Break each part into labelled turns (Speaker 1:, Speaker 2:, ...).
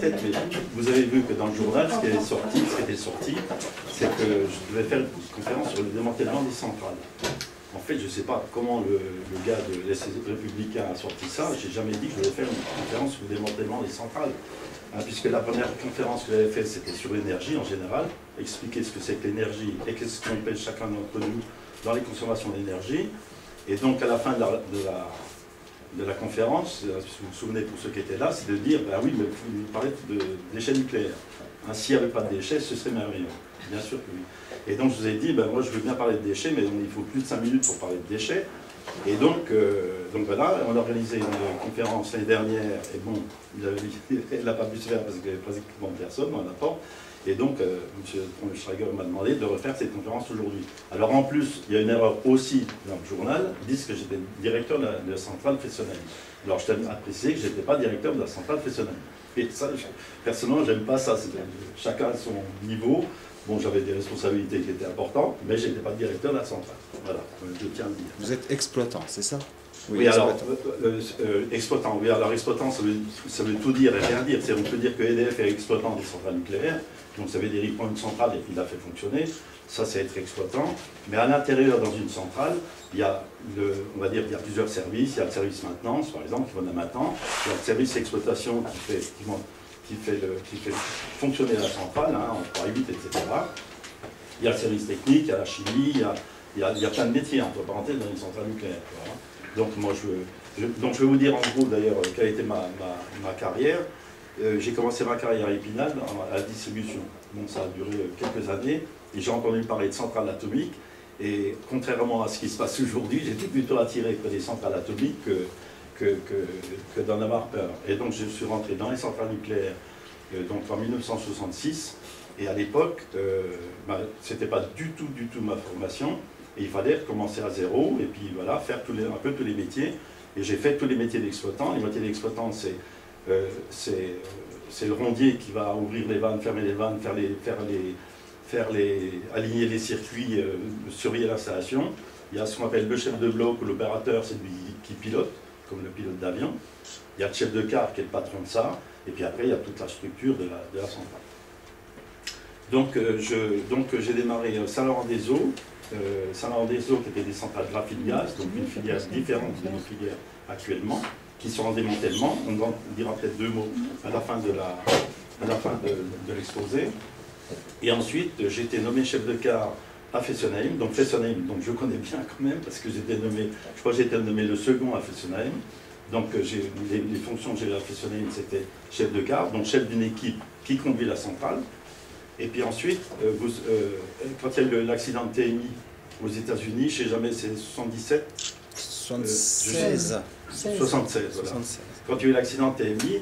Speaker 1: tête, mais vous avez vu que dans le journal, ce qui était sorti, c'est que je devais faire une conférence sur le démantèlement des centrales. En fait, je ne sais pas comment le gars de l'Essai républicain a sorti ça. Je n'ai jamais dit que je devais faire une conférence sur le démantèlement des centrales. Puisque la première conférence que j'avais faite, c'était sur l'énergie en général, expliquer ce que c'est que l'énergie et qu'est-ce qu'on paye chacun d'entre nous dans les consommations d'énergie. Et donc, à la fin de la conférence, si vous vous souvenez pour ceux qui étaient là, c'est de dire, ben oui, mais vous parlez de déchets nucléaires. Hein, s'il n'y avait pas de déchets, ce serait merveilleux. Bien sûr que oui. Et donc, je vous ai dit, ben moi, je veux bien parler de déchets, mais il faut plus de 5 minutes pour parler de déchets. Et donc voilà, on a organisé une conférence l'année dernière, et bon, elle n'a pas pu se faire parce qu'il n'y avait pratiquement personne dans la porte. Et donc, M. Schrager m'a demandé de refaire cette conférence aujourd'hui. Alors en plus, il y a une erreur aussi dans le journal, ils disent que j'étais directeur de la centrale Fessenheim. Alors je tiens à préciser que je n'étais pas directeur de la centrale Fessenheim. Et ça, personnellement, j'aime pas ça, chacun à son niveau. Bon, j'avais des responsabilités qui étaient importantes, mais je n'étais pas directeur de la centrale. Voilà, je tiens à le dire.
Speaker 2: Vous êtes exploitant, c'est ça?
Speaker 1: Oui, alors, exploitant, oui, alors exploitant, ça veut tout dire et rien dire. On peut dire que EDF est exploitant des centrales nucléaires, donc ça veut dire qu'il prend une centrale et qu'il la fait fonctionner, ça c'est être exploitant. Mais à l'intérieur, dans une centrale, il y a, on va dire, il y a plusieurs services. Il y a le service maintenance, par exemple, qui va de la maintenance. Il y a le service exploitation qui fait fonctionner la centrale, hein, en 3, 8, etc. Il y a le service technique, il y a la chimie, il y a plein de métiers, entre parenthèses, dans une centrale nucléaire. Voilà. Donc moi, je vais vous dire en gros d'ailleurs quelle a été ma carrière. J'ai commencé ma carrière à Épinal, à la distribution. Donc ça a duré quelques années, et j'ai entendu parler de centrales atomiques, et contrairement à ce qui se passe aujourd'hui, j'étais plutôt attiré par des centrales atomiques que d'en avoir peur. Et donc je suis rentré dans les centrales nucléaires donc en 1966, et à l'époque, c'était pas du tout ma formation, et il fallait recommencer à zéro, et puis voilà, faire un peu tous les métiers. Et j'ai fait tous les métiers d'exploitant. Les métiers d'exploitant, c'est le rondier qui va ouvrir les vannes, fermer les vannes, aligner les circuits, surveiller l'installation. Il y a ce qu'on appelle le chef de bloc ou l'opérateur, c'est lui qui pilote, comme le pilote d'avion. Il y a le chef de car qui est le patron de ça, et puis après il y a toute la structure de la centrale. Donc j'ai démarré Saint-Laurent-des-Eaux, Saint-Laurent-des-Eaux qui était des centrales graphite-gaz, donc une filière différente de nos filières actuellement, qui sont en démantèlement. On dira peut-être deux mots à la fin de l'exposé. Et ensuite, j'ai été nommé chef de car à Fessenheim, donc je connais bien quand même, parce que je crois que j'ai été nommé le second à Fessenheim. Donc les fonctions que j'ai eu à Fessenheim, c'était chef de car, donc chef d'une équipe qui conduit la centrale. Et puis ensuite, quand il y a eu l'accident de TMI aux États-Unis, je ne sais jamais, c'est 77
Speaker 2: 76.
Speaker 1: 76, voilà. 76. Quand il y a eu l'accident de TMI,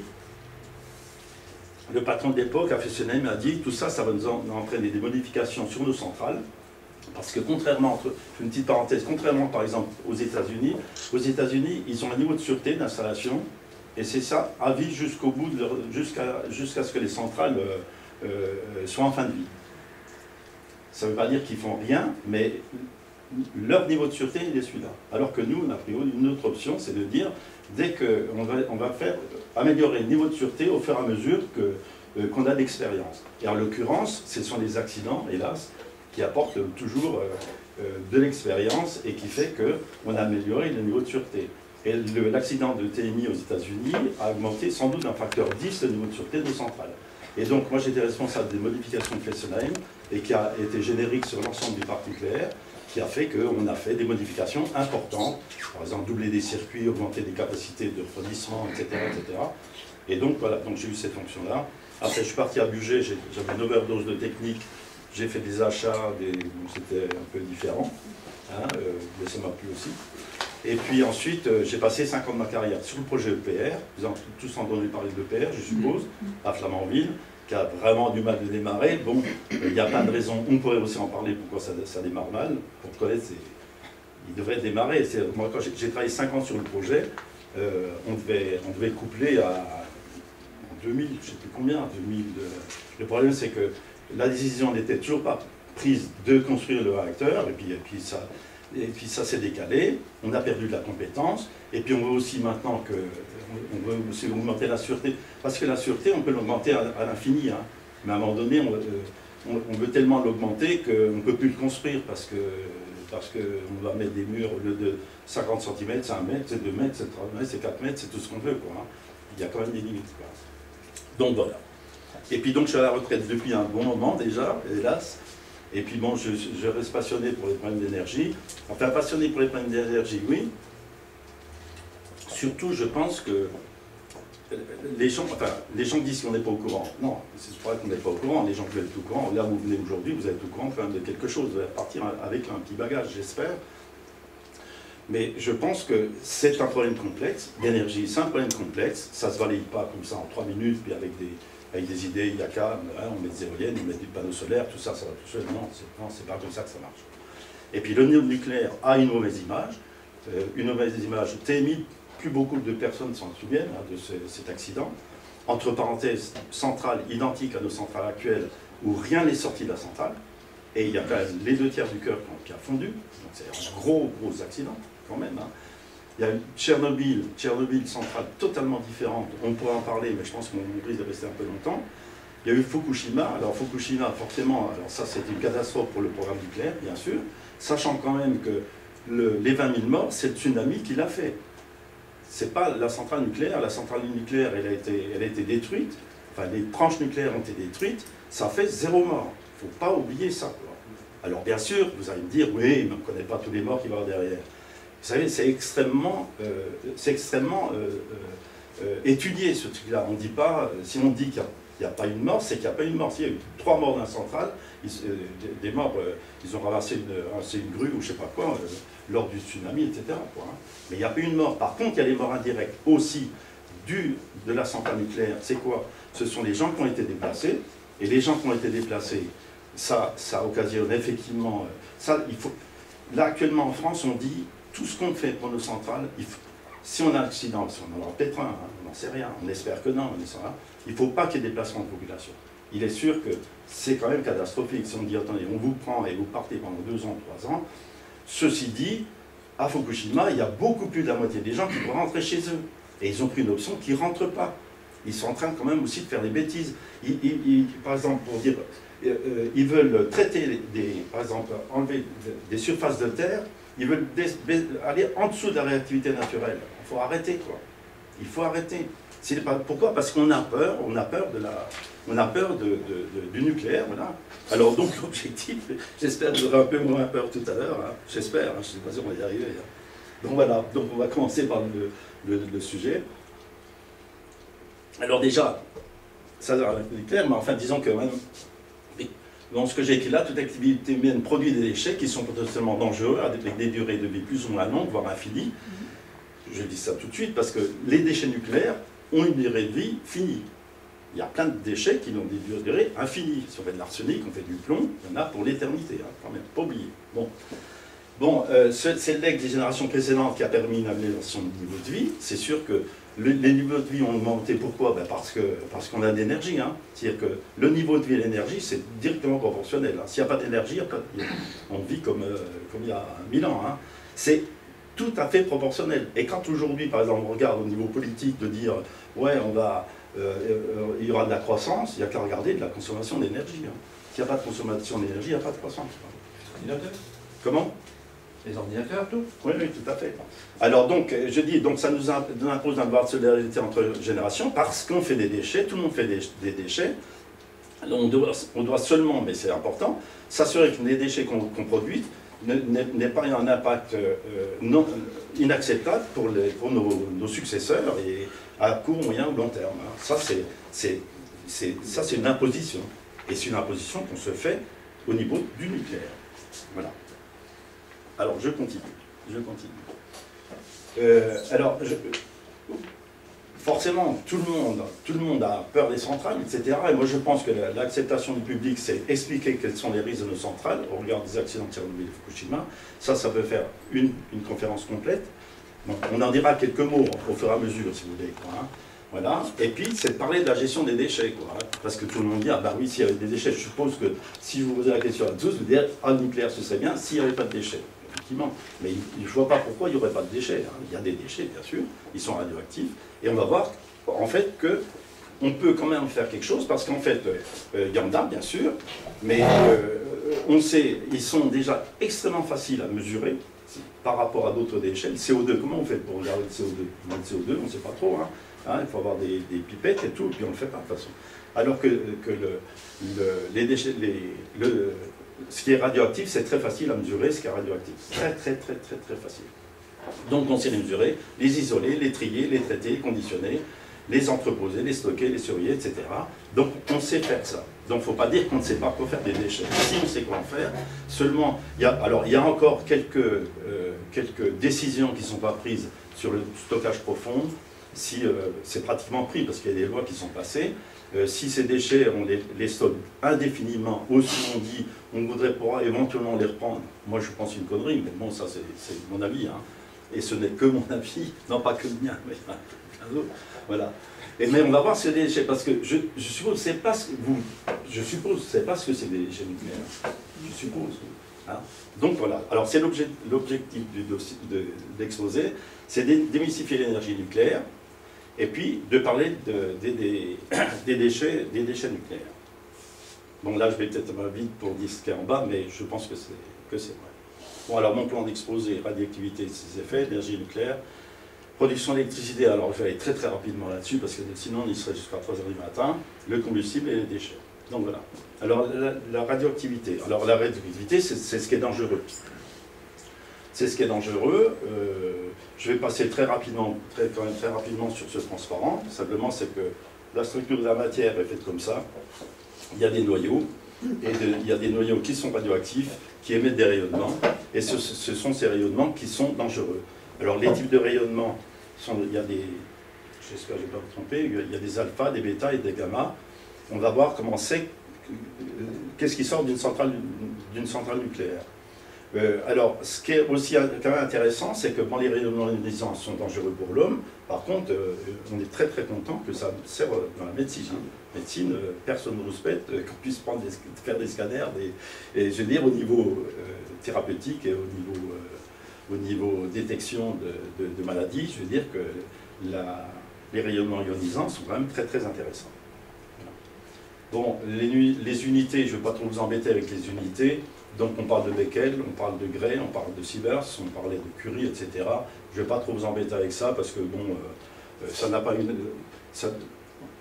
Speaker 1: le patron de l'époque, à Fessenheim, a dit tout ça, ça va nous entraîner des modifications sur nos centrales. Parce que contrairement, une petite parenthèse, contrairement par exemple aux États-Unis, ils ont un niveau de sûreté d'installation, et c'est ça à vie jusqu'au bout, jusqu'à ce que les centrales soient en fin de vie. Ça ne veut pas dire qu'ils font rien, mais leur niveau de sûreté, il est celui-là. Alors que nous, on a pris une autre option, c'est de dire, dès qu'on va améliorer le niveau de sûreté au fur et à mesure qu'on a d'expérience. Et en l'occurrence, ce sont les accidents, hélas, qui apportent toujours de l'expérience et qui fait qu'on a amélioré le niveau de sûreté. Et l'accident de TMI aux États-Unis a augmenté sans doute d'un facteur 10 le niveau de sûreté de nos centrales. Et donc, moi, j'étais responsable des modifications de Fessenheim, et qui a été générique sur l'ensemble du parc nucléaire, qui a fait qu'on a fait des modifications importantes, par exemple doubler des circuits, augmenter des capacités de refroidissement, etc., etc. Et donc, voilà, donc j'ai eu cette fonction-là. Après, je suis parti à Bugey, j'avais une overdose de technique, j'ai fait des achats, c'était un peu différent, hein, mais ça m'a plu aussi. Et puis ensuite, j'ai passé 5 ans de ma carrière sur le projet EPR. Vous avez tous entendu parler de l'EPR, je suppose, à Flamanville, qui a vraiment du mal de démarrer. Bon, il y a plein de raisons. On pourrait aussi en parler pourquoi ça démarre mal. Pour connaître, il devrait démarrer. Moi, quand j'ai travaillé 5 ans sur le projet, on devait coupler en 2000, je ne sais plus combien, 2000. Le problème, c'est que la décision n'était toujours pas prise de construire le réacteur, et puis ça s'est décalé, on a perdu de la compétence, et puis on veut aussi maintenant que on veut aussi augmenter la sûreté. Parce que la sûreté, on peut l'augmenter à l'infini. Hein. Mais à un moment donné, on veut tellement l'augmenter qu'on ne peut plus le construire parce qu'on va mettre des murs au lieu de 50 cm, c'est 1 mètre, c'est 2 mètres, c'est 3 mètres, c'est 4 mètres, c'est tout ce qu'on veut. Quoi, hein. Il y a quand même des limites. Quoi. Donc voilà. Et puis donc je suis à la retraite depuis un bon moment déjà, hélas. Et puis bon, je reste passionné pour les problèmes d'énergie. Enfin, passionné pour les problèmes d'énergie, oui. Surtout, je pense que les gens disent qu'on n'est pas au courant. Non, c'est pas qu'on n'est pas au courant. Les gens veulent être au courant. Là, vous venez aujourd'hui, vous êtes au courant quand même de quelque chose. Vous allez repartir avec un petit bagage, j'espère. Mais je pense que c'est un problème complexe. L'énergie, c'est un problème complexe. Ça ne se balaye pas comme ça en 3 minutes, puis avec des idées, il y a qu'à, on met des éoliennes, on met du panneau solaire, tout ça, ça va tout seul. Non, c'est pas comme ça que ça marche. Et puis le nucléaire a une mauvaise image. TMI, plus beaucoup de personnes s'en souviennent de cet accident. Entre parenthèses, centrale identique à nos centrales actuelles, où rien n'est sorti de la centrale. Et il y a quand même les 2 tiers du cœur qui a fondu. Donc c'est un gros accident, quand même. Hein. Il y a eu Tchernobyl, centrale totalement différente. On pourrait en parler, mais je pense qu'on risque de rester un peu longtemps. Il y a eu Fukushima. Alors Fukushima, forcément, alors ça c'est une catastrophe pour le programme nucléaire, bien sûr. Sachant quand même que les 20 000 morts, c'est le tsunami qui l'a fait. C'est pas la centrale nucléaire. La centrale nucléaire, elle a été détruite. Enfin, les tranches nucléaires ont été détruites. Ça fait 0 mort. Il ne faut pas oublier ça. Quoi. Alors bien sûr, vous allez me dire, oui, mais on ne connaît pas tous les morts qu'il va y avoir derrière. Vous savez, c'est extrêmement étudié ce truc-là. On dit pas, si on dit qu'il n'y a pas une mort, c'est qu'il n'y a pas une mort. S'il y a eu 3 morts dans la centrale, des morts, ils ont ramassé une grue ou je ne sais pas quoi, lors du tsunami, etc. Quoi, hein. Mais il n'y a pas eu une mort. Par contre, il y a les morts indirectes aussi de la centrale nucléaire. C'est quoi? Ce sont les gens qui ont été déplacés. Et les gens qui ont été déplacés, ça occasionne effectivement... Là, actuellement en France, on dit tout ce qu'on fait pour nos centrales, si on a un accident, si on en aura peut-être un, hein, on n'en sait rien, on espère que non, il ne faut pas qu'il y ait déplacement de population. Il est sûr que c'est quand même catastrophique. Si on dit, attendez, on vous prend et vous partez pendant 2 ans, 3 ans, ceci dit, à Fukushima, il y a beaucoup plus de la moitié des gens qui vont rentrer chez eux. Et ils ont pris une option qui ne rentre pas. Ils sont en train quand même aussi de faire des bêtises. Par exemple, pour dire, ils veulent traiter, par exemple, enlever des surfaces de terre, ils veulent aller en dessous de la réactivité naturelle. Il faut arrêter, quoi. Il faut arrêter. Pourquoi? Parce qu'on a peur, du nucléaire, voilà. Alors donc l'objectif, j'espère que vous aurez un peu moins peur tout à l'heure, hein. J'espère, hein, je ne sais pas si on va y arriver. Hein. Donc voilà, donc on va commencer par le sujet. Alors déjà, ça va être nucléaire, mais enfin disons que même, dans ce que j'ai écrit là, toute activité humaine produit des déchets qui sont potentiellement dangereux, avec des durées de vie plus ou moins longues, voire infinies. Je dis ça tout de suite parce que les déchets nucléaires ont une durée de vie finie. Il y a plein de déchets qui ont des durées infinies. Si on fait de l'arsenic, on fait du plomb, il y en a pour l'éternité, hein, quand même, pas oublier. Bon, c'est le legs des générations précédentes qui a permis une amélioration du niveau de vie. C'est sûr que les niveaux de vie ont augmenté. Pourquoi? Ben parce qu'on a de l'énergie. Hein. C'est-à-dire que le niveau de vie et l'énergie, c'est directement proportionnel. Hein. S'il n'y a pas d'énergie, on vit comme il y a 1000 ans. Hein. C'est tout à fait proportionnel. Et quand aujourd'hui, par exemple, on regarde au niveau politique de dire « ouais, il y aura de la croissance », il n'y a qu'à regarder de la consommation d'énergie. Hein. S'il n'y a pas de consommation d'énergie, il n'y a pas de croissance. Comment?
Speaker 3: Les ordinateurs, tout?
Speaker 1: Oui, tout à fait. Alors donc, je dis, donc ça nous impose un devoir de solidarité entre générations parce qu'on fait des déchets, tout le monde fait des déchets. On doit seulement, mais c'est important, s'assurer que les déchets qu'on produit n'aient pas un impact inacceptable pour nos successeurs et à court, moyen ou long terme. Ça, c'est une imposition. Et c'est une imposition qu'on se fait au niveau du nucléaire. Voilà. Alors, je continue. Forcément, tout le monde a peur des centrales, etc. Et moi, je pense que l'acceptation du public, c'est expliquer quels sont les risques de nos centrales, au regard des accidents de Tchernobyl et Fukushima. Ça peut faire une conférence complète. Donc, on en dira quelques mots au fur et à mesure, si vous voulez. Quoi, hein. Voilà. Et puis, c'est de parler de la gestion des déchets. Quoi, hein. Parce que tout le monde dit, ah bah oui, s'il y avait des déchets, je suppose que si je vous posais la question à tous, vous direz, ah, le nucléaire, ce serait bien, s'il n'y avait pas de déchets. effectivement. Mais je ne vois pas pourquoi il n'y aurait pas de déchets. Hein. Il y a des déchets, bien sûr, ils sont radioactifs. Et on va voir, en fait, qu'on peut quand même faire quelque chose, parce qu'en fait, il y en a, bien sûr, mais on sait, ils sont déjà extrêmement faciles à mesurer par rapport à d'autres déchets. Le CO2, comment on fait pour regarder le CO2? Le CO2, on ne sait pas trop. Hein, il faut avoir des pipettes et tout, et puis on ne le fait pas de toute façon. Alors que les déchets, ce qui est radioactif, c'est très facile à mesurer, ce qui est radioactif. Très facile. Donc on sait les mesurer, les isoler, les trier, les traiter, les conditionner, les entreposer, les stocker, les surveiller, etc. Donc on sait faire ça. Donc il ne faut pas dire qu'on ne sait pas quoi faire des déchets. Si on sait quoi en faire, seulement, il y a encore quelques décisions qui ne sont pas prises sur le stockage profond. Si c'est pratiquement pris, parce qu'il y a des lois qui sont passées, si ces déchets, on les stocke indéfiniment, ou si on dit on voudrait pouvoir éventuellement les reprendre, moi je pense une connerie, mais bon, ça c'est mon avis, hein. Et ce n'est que mon avis, non pas que le mien, mais un autre, voilà. Mais on va voir ces déchets, parce que je suppose, c'est pas ce que c'est pas ce que c'est des déchets nucléaires, je suppose. Hein. Donc voilà, alors c'est l'objectif de l'exposé, c'est démystifier l'énergie nucléaire, et puis de parler des déchets nucléaires. Bon là je vais peut-être vite pour dire ce qu'il y a en bas, mais je pense que c'est vrai. Bon alors mon plan d'exposé, radioactivité et ses effets, énergie nucléaire, production d'électricité, alors je vais aller très rapidement là-dessus, parce que sinon on y serait jusqu'à 3h du matin, le combustible et les déchets. Donc voilà. Alors la radioactivité. Alors la radioactivité, c'est ce qui est dangereux. C'est ce qui est dangereux. Je vais passer très rapidement sur ce transparent. Simplement, c'est que la structure de la matière est faite comme ça. Il y a des noyaux, et il y a des noyaux qui sont radioactifs, qui émettent des rayonnements, et ce sont ces rayonnements qui sont dangereux. Alors les types de rayonnements, il y a des, j'espère que je ne vais pas me tromper, il y a des alpha, des bêta et des gamma. On va voir comment c'est, qu'est-ce qui sort d'une centrale nucléaire. Alors, ce qui est aussi quand même intéressant, c'est que les rayonnements ionisants sont dangereux pour l'homme. Par contre, on est très content que ça serve dans la médecine. Hein. Médecine, personne ne respecte qu'on puisse faire des scanners, et je veux dire au niveau thérapeutique et au niveau détection de maladies, je veux dire que les rayonnements ionisants sont quand même très intéressants. Bon, les unités, je ne vais pas trop vous embêter avec les unités. Donc on parle de Becquerel, on parle de Gray, on parle de Sievers, on parlait de Curie, etc. Je ne vais pas trop vous embêter avec ça, parce que bon, ça n'a pas une...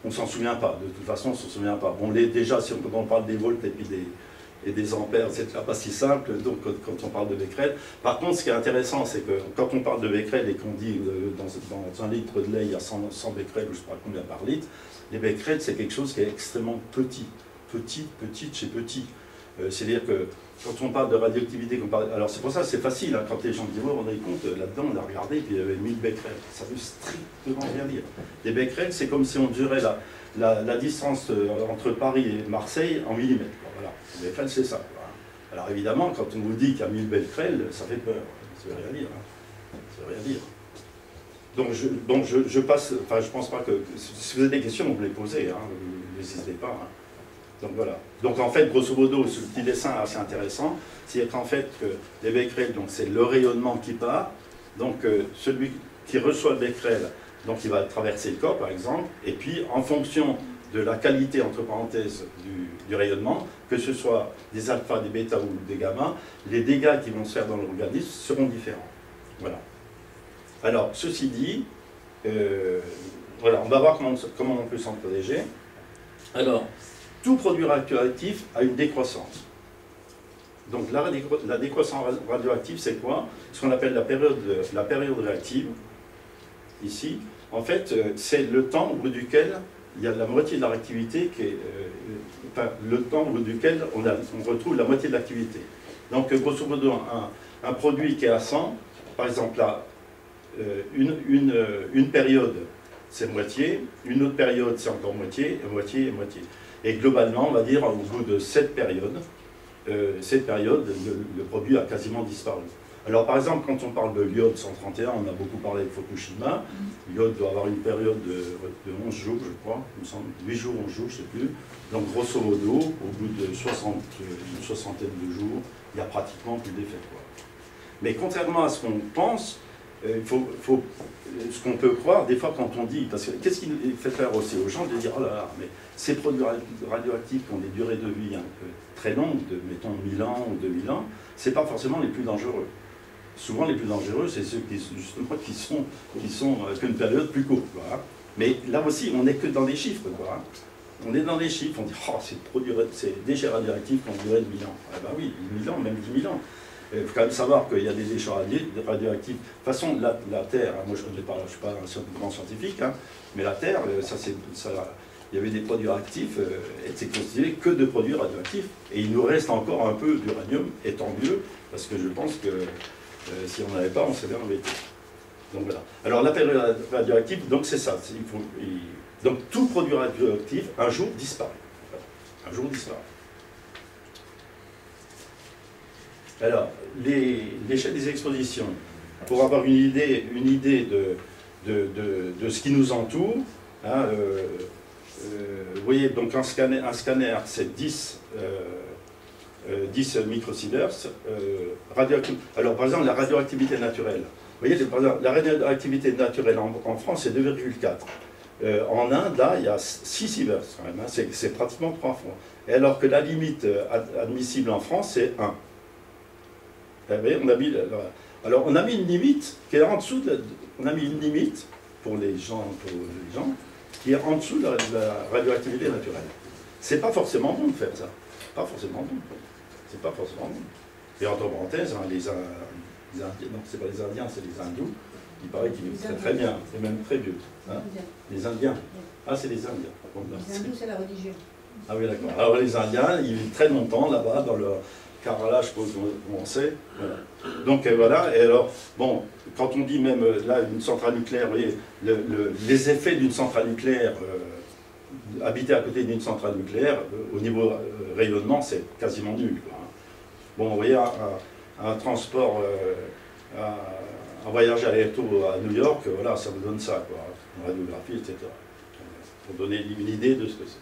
Speaker 1: on ne s'en souvient pas, de toute façon on ne s'en souvient pas. Bon, déjà, si on parle des volts et des ampères, c'est pas si simple, donc quand on parle de Becquerel. Par contre, ce qui est intéressant, c'est que quand on parle de Becquerel et qu'on dit dans 1 litre de lait, il y a 100 Becquerel, ou je ne sais pas combien par litre, les Becquerel, c'est quelque chose qui est extrêmement petit chez petit. C'est-à-dire que quand on parle de radioactivité, alors c'est pour ça que c'est facile, hein, quand les gens disent, oh, on a eu compte, là-dedans on a regardé, puis il y avait 1000 becquerels. Ça veut strictement rien dire. Les becquerels, c'est comme si on mesurait la distance entre Paris et Marseille en millimètres. Voilà, les becquerels, c'est ça. Quoi. Alors évidemment, quand on vous dit qu'il y a 1000 becquerels, ça fait peur. Ça veut rien dire. Hein. Ça veut rien dire. Donc je passe, enfin je pense pas que, si vous avez des questions, vous les posez, hein, n'hésitez pas. Hein. Donc voilà. Donc en fait, grosso modo, ce petit dessin assez intéressant, c'est qu'en fait, les becquerels, c'est le rayonnement qui part, donc celui qui reçoit le becquerel, donc il va traverser le corps par exemple, et puis en fonction de la qualité, entre parenthèses, du rayonnement, que ce soit des alpha, des bêta ou des gamma, les dégâts qui vont se faire dans l'organisme seront différents. Voilà. Alors, ceci dit, voilà, on va voir comment on peut s'en protéger. Alors, tout produit radioactif a une décroissance. Donc la décroissance radioactive, c'est quoi? Ce qu'on appelle la période réactive, ici. En fait, c'est le temps au bout duquel il y a la moitié de la réactivité qui est... enfin, le temps au bout duquel on retrouve la moitié de l'activité. Donc, grosso modo, un produit qui est à 100, par exemple, là, une période, c'est moitié, une autre période, c'est encore moitié, moitié et moitié. Et globalement, on va dire, au bout de cette période, le produit a quasiment disparu. Alors par exemple, quand on parle de l'iode 131, on a beaucoup parlé de Fukushima. L'iode doit avoir une période de 11 jours, je crois, il me semble, 8 jours, 11 jours, je ne sais plus. Donc grosso modo, au bout de une soixantaine de jours, il n'y a pratiquement plus d'effet. Mais contrairement à ce qu'on pense, ce qu'on peut croire, des fois quand on dit, parce que qu'est-ce qui fait peur aussi aux gens de dire, oh là là, mais ces produits radioactifs qui ont des durées de vie très longues, de mettons 1000 ans ou 2000 ans, c'est pas forcément les plus dangereux. Souvent les plus dangereux, c'est ceux qui sont qu'une période plus courte. Voilà. Mais là aussi, on n'est que dans des chiffres. Voilà. On est dans des chiffres, on dit, oh, c'est déchets radioactifs qui ont duré de 1000 ans. Ah ben oui, 1000 ans, même 10 000 ans. Il faut quand même savoir qu'il y a des déchets radioactifs. De toute façon, la Terre, moi je ne suis pas un grand scientifique, hein, mais la Terre, il y avait des produits actifs, et c'est considéré que de produits radioactifs. Et il nous reste encore un peu d'uranium, et tant mieux, parce que je pense que si on n'avait pas, on serait embêté. Donc voilà. Alors la période radioactive, donc c'est ça. Donc tout produit radioactif, un jour, disparaît. Un jour disparaît. Alors, l'échelle des expositions, pour avoir une idée de ce qui nous entoure, hein, vous voyez, donc un scanner c'est 10 microsieverts. Alors, par exemple, la radioactivité naturelle. Vous voyez, par exemple, la radioactivité naturelle en France, c'est 2,4. En Inde, là, il y a 6 sieverts quand même, hein, c'est pratiquement 3 fois. Et alors que la limite admissible en France, c'est 1. Vous voyez, on a mis une limite qui est en dessous on a mis une limite pour les gens qui est en dessous de la radioactivité naturelle. C'est pas forcément bon de faire ça. Pas forcément bon. C'est pas forcément bon. Et entre parenthèses, hein, les Indiens, non, c'est pas les Indiens, c'est les Hindous. Il paraît qu'ils vivent très bien, et même très vieux. Hein. Les Indiens. Ah, c'est les Indiens.
Speaker 4: Les Hindous, c'est la religion.
Speaker 1: Ah oui, d'accord. Alors les Indiens, ils vivent très longtemps là-bas dans leur carrelage, je suppose qu'on sait. Voilà. Donc voilà, et alors, bon, quand on dit même là une centrale nucléaire, vous voyez, les effets d'une centrale nucléaire, habiter à côté d'une centrale nucléaire, au niveau rayonnement, c'est quasiment nul. Quoi. Bon, vous voyez, un transport, un voyage aller-retour à New York, voilà, ça vous donne ça, quoi, en radiographie, etc. Pour donner une idée de ce que c'est.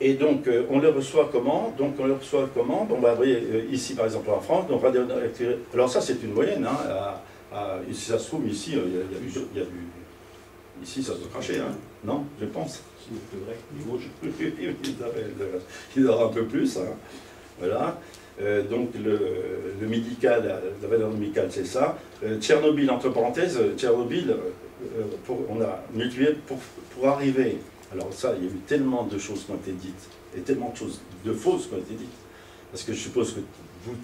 Speaker 1: Et donc, on le reçoit comment? Donc, on le reçoit comment? Bon, bah, vous voyez, ici, par exemple, en France, donc radioactivité. Alors, ça, c'est une moyenne. Hein, si ça se trouve, ici, il y a du. Ici, ça doit cracher, hein? Non? Je pense.
Speaker 3: C'est vrai, rouge.
Speaker 1: Il aura un peu plus. Hein. Voilà. Donc, le médical, la valeur médicale, c'est ça. Tchernobyl, entre parenthèses, Tchernobyl, on a mutué pour arriver. Alors ça, il y a eu tellement de choses qui ont été dites, et tellement de choses de fausses qui ont été dites. Parce que je suppose que vous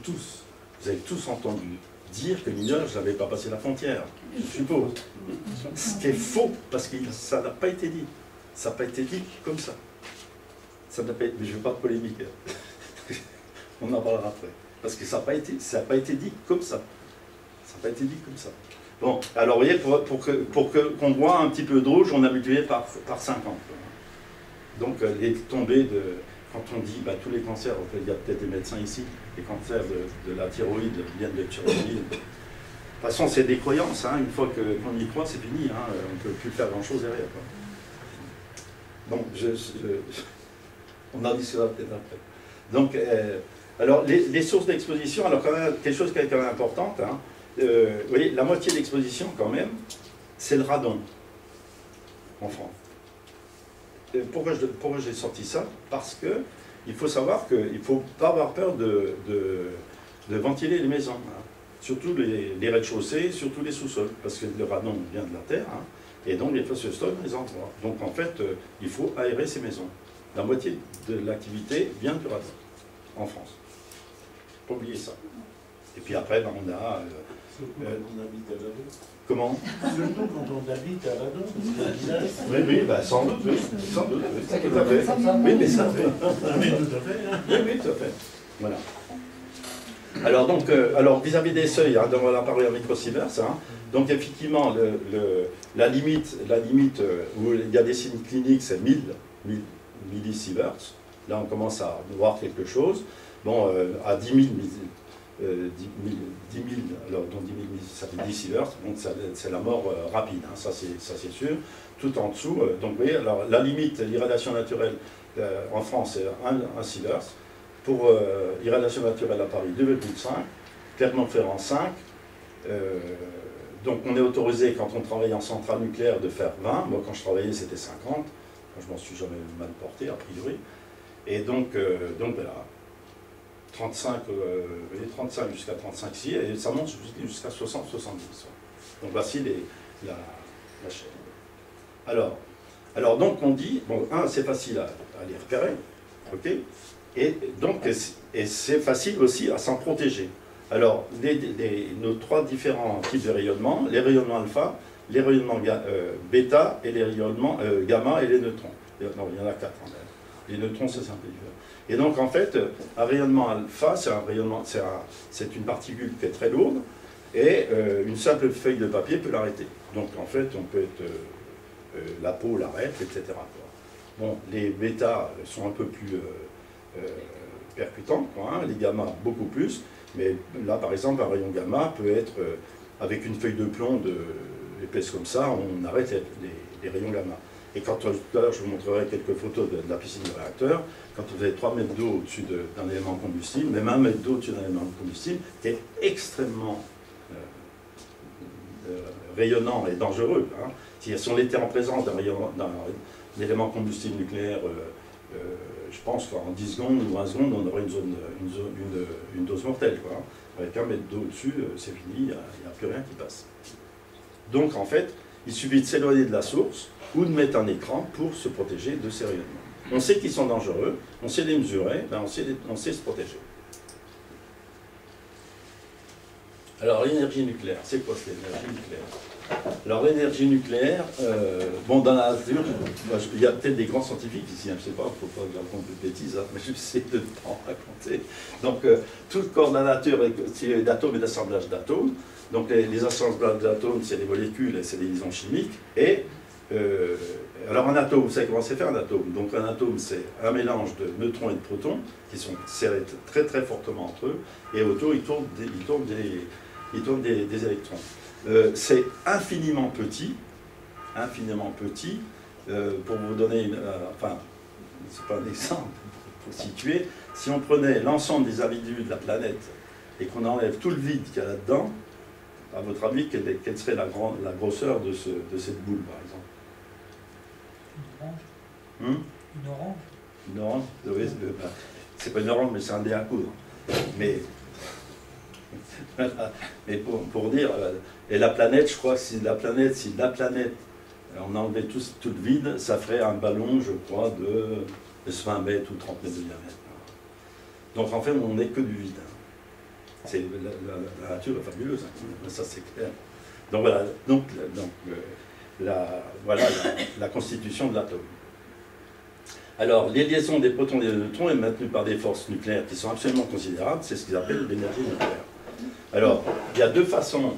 Speaker 1: avez tous entendu dire que Limoges n'avait pas passé la frontière. Je suppose. Ce qui est faux, parce que ça n'a pas été dit. Ça n'a pas été dit comme ça. Ça n'a pas été, mais je ne veux pas de polémique. On en parlera après. Parce que ça n'a pas été dit comme ça. Ça n'a pas été dit comme ça. Bon, alors vous voyez, pour qu'on voit un petit peu de rouge, on a multiplié par 50. Donc les tombées de... Quand on dit bah, tous les cancers, il y a peut-être des médecins ici, les cancers de la thyroïde viennent de Tchernobyl. De toute façon, c'est des croyances. Hein. Une fois qu'on y croit, c'est fini. Hein. On ne peut plus faire grand-chose derrière. Quoi. Donc, on en discutera peut-être après. Donc, alors, les sources d'exposition, alors quand même, quelque chose qui est quand même importante, hein. Vous voyez, la moitié de l'exposition, quand même, c'est le radon, en France. Pourquoi j'ai sorti ça? Parce qu'il faut savoir qu'il ne faut pas avoir peur de ventiler les maisons, hein. Surtout les rez-de-chaussée, surtout les sous-sols, parce que le radon vient de la terre, hein, et donc il faut se stocker dans les endroits. Donc en fait, il faut aérer ces maisons. La moitié de l'activité vient du radon, en France. Faut pas oublier ça. Et puis après, ben, on a...
Speaker 5: Surtout quand on habite à Radon.
Speaker 1: Comment?
Speaker 5: Surtout quand on habite à Radon.
Speaker 1: Oui, oui, bah, sans doute, oui. Sans doute, oui. Tout à fait. Oui, mais ça fait.
Speaker 5: Mais tout à fait. Hein.
Speaker 1: Oui, oui, tout à fait. Voilà. Alors, donc, alors vis-à-vis des seuils, hein, on a parlé en microsieverts, hein, donc effectivement, la limite où il y a des signes cliniques, c'est 1000 millisieverts. Là, on commence à voir quelque chose. Bon, à 10 000 alors donc 10 000, ça fait 10 sieverts, donc c'est la mort rapide, hein, ça c'est sûr. Tout en dessous, donc vous voyez, alors la limite, l'irradiation naturelle en France, c'est 1 sievert. pour irradiation naturelle à Paris, 2,5, Clermont-Ferrand, 5. Donc on est autorisé, quand on travaille en centrale nucléaire, de faire 20. Moi, quand je travaillais, c'était 50. Moi, je m'en suis jamais mal porté, a priori. Et donc voilà. 35 jusqu'à 35 ici, et ça monte jusqu'à 60-70. Donc voici la chaîne. Alors donc on dit, bon, c'est facile à les repérer, ok, et donc c'est facile aussi à s'en protéger. Alors nos trois différents types de rayonnement, les rayonnements alpha, les rayonnements bêta et les rayonnements gamma et les neutrons. Non, il y en a 4 en fait. Les neutrons, c'est un peu différent. Et donc, en fait, un rayonnement alpha, c'est une particule qui est très lourde, et une simple feuille de papier peut l'arrêter. Donc, en fait, on peut être... la peau l'arrête, etc. Bon, les bêta sont un peu plus percutants, quoi, hein, les gamma beaucoup plus, mais là, par exemple, un rayon gamma peut être, avec une feuille de plomb épaisse comme ça, on arrête les rayons gamma. Et quand tout à l'heure je vous montrerai quelques photos de la piscine de réacteur, quand vous avez 3 mètres d'eau au-dessus d'un élément combustible, même 1 mètre d'eau au-dessus d'un élément combustible, qui est extrêmement rayonnant et dangereux. Hein. Si on était en présence d'un élément combustible nucléaire, je pense qu'en 10 secondes ou 20 secondes, on aurait une dose mortelle. Quoi. Avec 1 mètre d'eau au-dessus, c'est fini, il n'y a plus rien qui passe. Donc en fait, il suffit de s'éloigner de la source ou de mettre un écran pour se protéger de ces rayonnements. On sait qu'ils sont dangereux, on sait les mesurer, ben on sait se protéger. Alors l'énergie nucléaire, c'est quoi l'énergie nucléaire? Alors l'énergie nucléaire, bon dans la nature, il y a peut-être des grands scientifiques ici, hein, je ne sais pas, il ne faut pas que je raconte de bêtises, hein, mais j'essaie de ne pas en raconter. Donc tout le corps de la nature est d'atomes et d'assemblage d'atomes. Donc les assemblages d'atomes, c'est des molécules et c'est des liaisons chimiques. Et alors un atome, vous savez comment c'est fait un atome? Donc un atome, c'est un mélange de neutrons et de protons qui sont serrés très très fortement entre eux. Et autour, ils tournent des électrons. C'est infiniment petit. Pour vous donner, enfin, c'est pas un exemple pour situer. Si on prenait l'ensemble des individus de la planète et qu'on enlève tout le vide qu'il y a là-dedans, à votre avis, quelle serait la grosseur de cette boule, par exemple?
Speaker 4: Une orange.
Speaker 1: Une orange? Oui, c'est pas une orange, mais c'est un dé à coudre. Mais, voilà. Mais pour dire, et la planète, je crois que si la planète, on enlevait tout le vide, ça ferait un ballon, je crois, de 20 mètres ou 30 mètres de diamètre. Donc en fait, on n'est que du vide. La nature est fabuleuse, hein. Ça c'est clair. Donc voilà, la constitution de l'atome. Alors, les liaisons des protons et des neutrons est maintenue par des forces nucléaires qui sont absolument considérables, c'est ce qu'ils appellent l'énergie nucléaire. Alors, il y a deux façons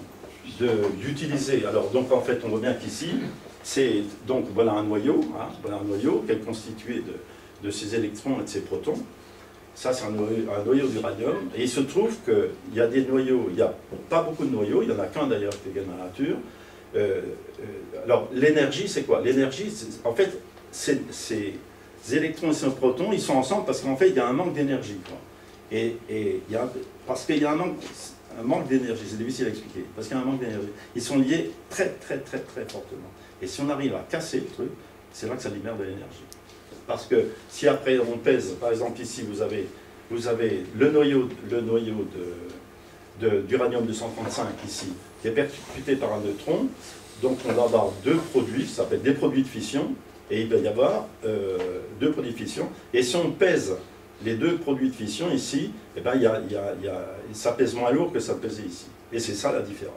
Speaker 1: d'utiliser. Alors, donc en fait, on voit bien qu'ici, c'est donc voilà un noyau, hein, qui est constitué de ces électrons et de ces protons. Ça, c'est un noyau d'uranium. Et il se trouve qu'il y a des noyaux, il n'y a pas beaucoup de noyaux, il n'y en a qu'un d'ailleurs qui est dans la nature. Alors, l'énergie, c'est quoi? L'énergie, en fait, ces électrons et ces protons, ils sont ensemble parce qu'en fait, il y a un manque d'énergie. Parce qu'il y a un manque d'énergie, c'est difficile à expliquer, parce qu'il y a un manque d'énergie. Ils sont liés très, très, très, très fortement. Et si on arrive à casser le truc, c'est là que ça libère de l'énergie. Parce que si après on pèse, par exemple ici vous avez le noyau d'uranium 235 ici, qui est percuté par un neutron, donc on va avoir deux produits, ça s'appelle des produits de fission, et il va y avoir deux produits de fission, et si on pèse les deux produits de fission ici, eh ben, ça pèse moins lourd que ça pesait ici. Et c'est ça la différence.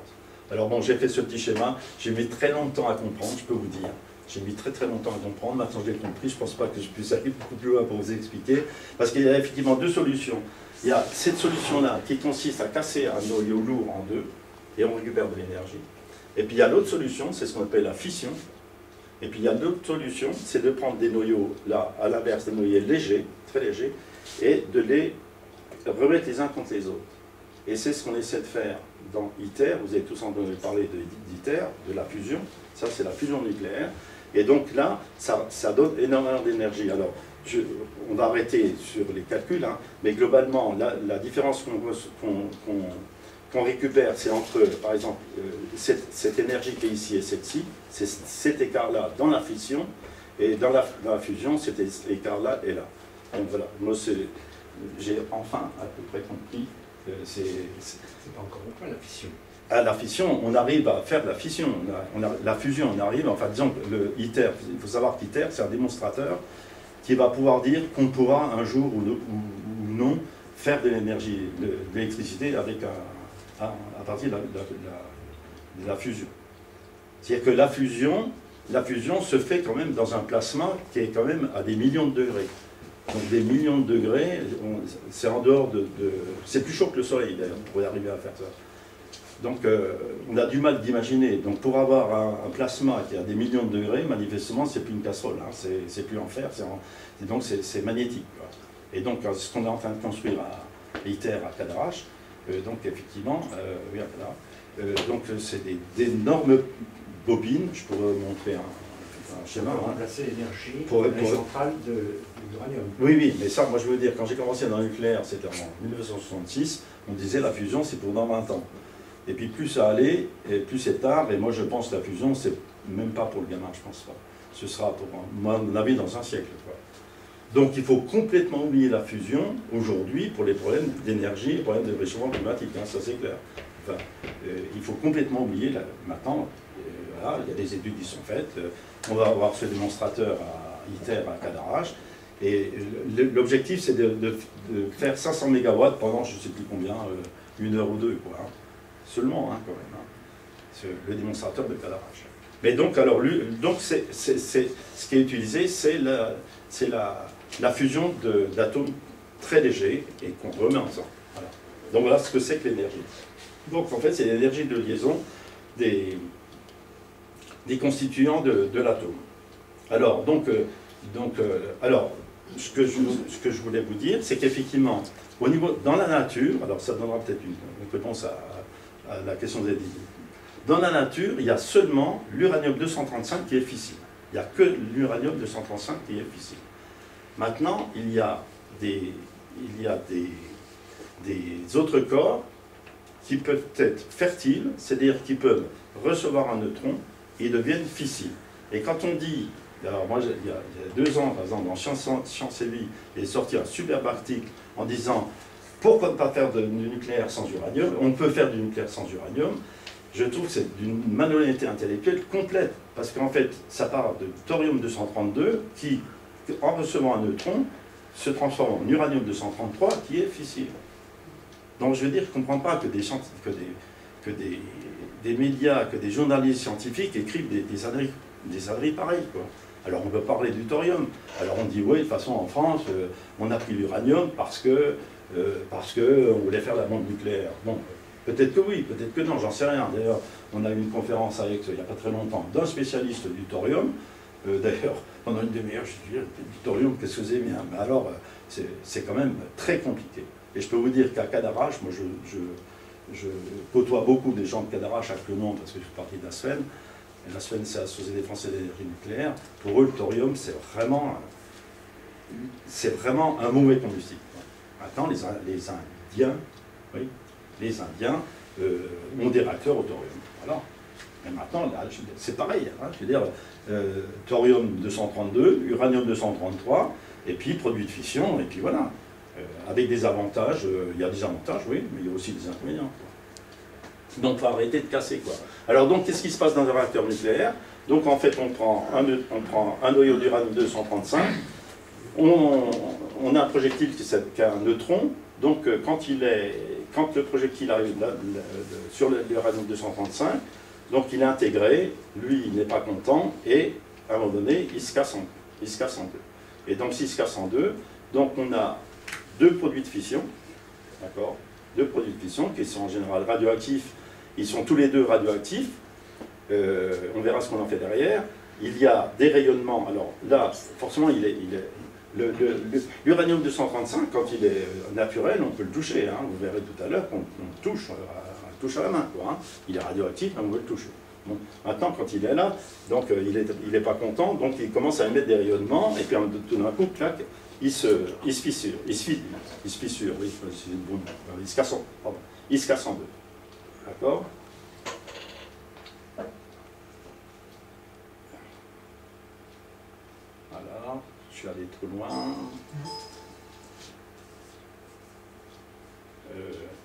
Speaker 1: Alors bon, j'ai fait ce petit schéma, j'ai mis très longtemps à comprendre, je peux vous dire. J'ai mis très très longtemps à comprendre, maintenant je l'ai compris, je ne pense pas que je puisse aller beaucoup plus loin pour vous expliquer, parce qu'il y a effectivement deux solutions. Il y a cette solution-là qui consiste à casser un noyau lourd en deux, et on récupère de l'énergie. Et puis il y a l'autre solution, c'est ce qu'on appelle la fission. Et puis il y a l'autre solution, c'est de prendre des noyaux, là, à l'inverse, des noyaux légers, très légers, et de les remettre les uns contre les autres. Et c'est ce qu'on essaie de faire dans ITER. Vous avez tous entendu parler d'ITER, de la fusion. Ça, c'est la fusion nucléaire. Et donc là, ça donne énormément d'énergie. Alors, on va arrêter sur les calculs, hein, mais globalement, la différence qu'on récupère, c'est entre, par exemple, cette énergie qui est ici et celle-ci, c'est cet écart-là dans la fission, et dans la fusion, cet écart-là est là. Donc voilà, moi j'ai enfin à peu près compris que c'est
Speaker 3: pas encore un point la fission.
Speaker 1: À la fission, on arrive à faire de la fission, la fusion, on arrive, enfin disons que le ITER, il faut savoir qu'ITER, c'est un démonstrateur qui va pouvoir dire qu'on pourra un jour ou non faire de l'énergie, de l'électricité avec à partir de la fusion. C'est-à-dire que la fusion se fait quand même dans un plasma qui est quand même à des millions de degrés. Donc des millions de degrés, c'est en dehors c'est plus chaud que le soleil d'ailleurs pour y arriver à faire ça. Donc on a du mal d'imaginer. Donc pour avoir un plasma qui a des millions de degrés, manifestement c'est plus une casserole, hein, c'est plus en fer, donc c'est magnétique, quoi. Et donc ce qu'on est en train de construire à ITER à Cadarache, donc effectivement, regarde là, donc c'est d'énormes bobines, je pourrais vous montrer un schéma.
Speaker 3: Pour remplacer l'énergie
Speaker 1: pour
Speaker 3: la centrale de l'uranium.
Speaker 1: Oui, oui, mais ça, moi je veux dire, quand j'ai commencé dans le nucléaire, c'était en 1966, on disait la fusion c'est pour dans 20 ans. Et puis plus ça allait, et plus c'est tard, et moi je pense que la fusion, c'est même pas pour le gamin, je pense pas. Ce sera pour mon avis dans un siècle, quoi. Donc il faut complètement oublier la fusion aujourd'hui pour les problèmes d'énergie, les problèmes de réchauffement climatique, hein, ça c'est clair. Enfin, il faut complètement oublier, maintenant, voilà, il y a des études qui sont faites, on va avoir ce démonstrateur à ITER, à Cadarache, et l'objectif c'est de faire 500 MW pendant je ne sais plus combien, 1 heure ou 2, quoi, hein. Seulement, hein, quand même, hein. Le démonstrateur de Cadarache. Mais donc, alors, ce qui est utilisé, c'est la fusion d'atomes très légers et qu'on remet ensemble. Voilà. Donc voilà ce que c'est que l'énergie. Donc en fait, c'est l'énergie de liaison des constituants de l'atome. Alors, ce que je voulais vous dire, c'est qu'effectivement, dans la nature, alors ça donnera peut-être une réponse à la question que vous avez dit. Dans la nature, il y a seulement l'uranium-235 qui est fissile. Il n'y a que l'uranium-235 qui est fissile. Maintenant, il y a des autres corps qui peuvent être fertiles, c'est-à-dire qui peuvent recevoir un neutron et deviennent fissiles. Et quand on dit, alors moi il y a 2 ans, par exemple, dans Science et Vie, il est sorti un superbe article en disant pourquoi ne pas faire du nucléaire sans uranium? On peut faire du nucléaire sans uranium. Je trouve que c'est d'une malhonnêteté intellectuelle complète, parce qu'en fait, ça part de thorium-232 qui, en recevant un neutron, se transforme en uranium-233 qui est fissile. Donc je veux dire, je ne comprends pas que des médias, que des journalistes scientifiques écrivent des âneries pareilles, quoi. Alors on peut parler du thorium. Alors on dit, oui, de toute façon, en France, on a pris l'uranium parce qu'on voulait faire la bombe nucléaire. Bon, peut-être que oui, peut-être que non, j'en sais rien. D'ailleurs, on a eu une conférence avec, il n'y a pas très longtemps, d'un spécialiste du thorium. D'ailleurs, pendant une demi-heure, je me suis dit, du thorium, qu'est-ce que c'est bien? Mais alors, c'est quand même très compliqué. Et je peux vous dire qu'à Cadarache, moi je côtoie beaucoup des gens de Cadarache avec le nom, parce que je suis parti d'ASFEN. Et l'ASFEN, c'est la Société française d'énergie nucléaire. Pour eux, le thorium, c'est vraiment un mauvais combustible. Maintenant, les Indiens, oui, les Indiens ont des réacteurs au thorium. Voilà. Mais maintenant, là, c'est pareil. Hein, je veux dire, thorium-232, uranium-233, et puis produit de fission, et puis voilà. Avec des avantages, il y a des avantages, oui, mais il y a aussi des inconvénients, quoi. Donc, il faut arrêter de casser, quoi. Alors, donc, qu'est-ce qui se passe dans un réacteur nucléaire? Donc, en fait, on prend un noyau d'uranium-235, on a un projectile qui a un neutron, donc quand le projectile arrive sur l'uranium-235, donc il est intégré, lui il n'est pas content, et à un moment donné, il se casse en deux. Et donc s'il se casse en deux, donc on a 2 produits de fission, d'accord? 2 produits de fission qui sont en général radioactifs, ils sont tous les 2 radioactifs, on verra ce qu'on en fait derrière. Il y a des rayonnements, alors là, forcément, l'uranium-235, quand il est naturel, on peut le toucher, hein, vous verrez tout à l'heure qu'on touche à la main, quoi, hein. Il est radioactif, mais on peut le toucher. Bon. Maintenant, quand il est là, donc il n'est pas content, donc il commence à émettre des rayonnements, et puis tout d'un coup, clac, il se fissure, il se fissure, oui, c'est une bonne, il se casse en deux. D'accord? Voilà, je suis allé trop loin.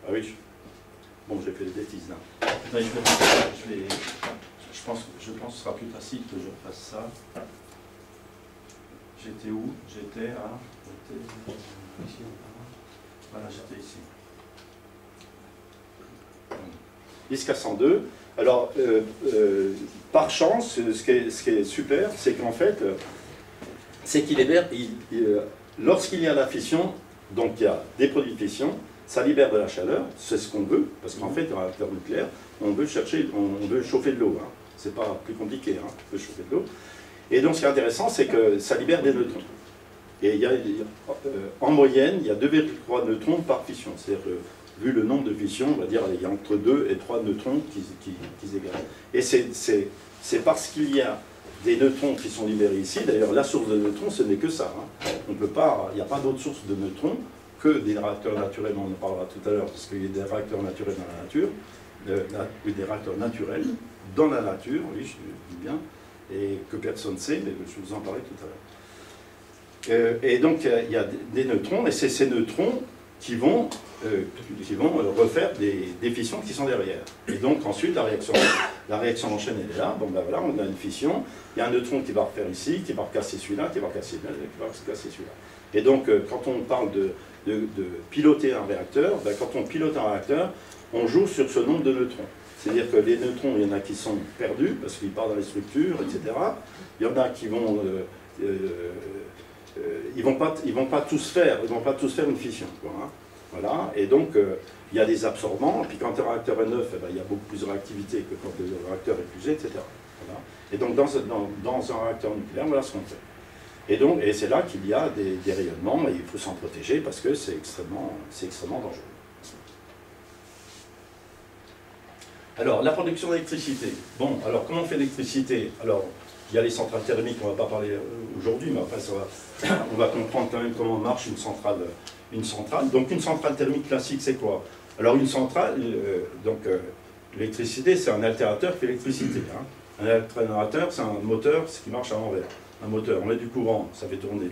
Speaker 1: Ah oui, bon, j'ai fait des bêtises là. Non, je pense que ce sera plus facile que je fasse ça. J'étais où? J'étais à... ici. Voilà, j'étais ici. Il se casse en deux. Alors, par chance, ce qui est super, c'est qu'en fait, c'est qu'il libère, lorsqu'il y a la fission, donc il y a des produits de fission, ça libère de la chaleur, c'est ce qu'on veut, parce qu'en fait, dans un réacteur nucléaire, on veut chauffer de l'eau. Hein. C'est pas plus compliqué, hein, on veut chauffer de l'eau. Et donc, ce qui est intéressant, c'est que ça libère des neutrons. Et en moyenne, il y a 2,3 neutrons par fission. C'est-à-dire que, vu le nombre de fissions, on va dire il y a entre 2 et 3 neutrons qui s'égalent. Et c'est parce qu'il y a des neutrons qui sont libérés ici. D'ailleurs, la source de neutrons, ce n'est que ça. Hein. On peut pas, il n'y a pas d'autre source de neutrons que des réacteurs naturels, on en parlera tout à l'heure, parce qu'il y a des réacteurs naturels dans la nature, des réacteurs naturels dans la nature, oui, je dis bien, et que personne ne sait, mais je vous en parlerai tout à l'heure. Et donc, il y a des neutrons, et c'est ces neutrons qui vont refaire des fissions qui sont derrière. Et donc, ensuite, la réaction enchaînée est là. Bon, ben voilà, on a une fission, il y a un neutron qui va refaire ici, qui va casser celui-là, qui va casser celui-là, qui va casser celui-là. Et donc, quand on parle de piloter un réacteur, ben, quand on pilote un réacteur, on joue sur ce nombre de neutrons. C'est-à-dire que les neutrons, il y en a qui sont perdus, parce qu'ils partent dans les structures, etc. Il y en a qui vont... ils vont pas tous faire une fission. Quoi, hein. Voilà. Et donc, il y a des absorbants, et puis quand un réacteur est neuf, eh ben, il y a beaucoup plus de réactivité que quand le réacteur est usé, etc. Voilà. Et donc, dans un réacteur nucléaire, voilà ce qu'on fait. Et c'est là qu'il y a des rayonnements, et il faut s'en protéger parce que c'est extrêmement dangereux. Alors, la production d'électricité. Bon, alors, comment on fait l'électricité? Alors, il y a les centrales thermiques, on ne va pas parler aujourd'hui, mais après, on va comprendre quand même comment marche une centrale. Donc, une centrale thermique classique, c'est quoi? Alors, une centrale, l'électricité, c'est un alternateur qui fait l'électricité. Hein. Un alternateur, c'est un moteur qui marche à l'envers. Un moteur, on met du courant, ça fait tourner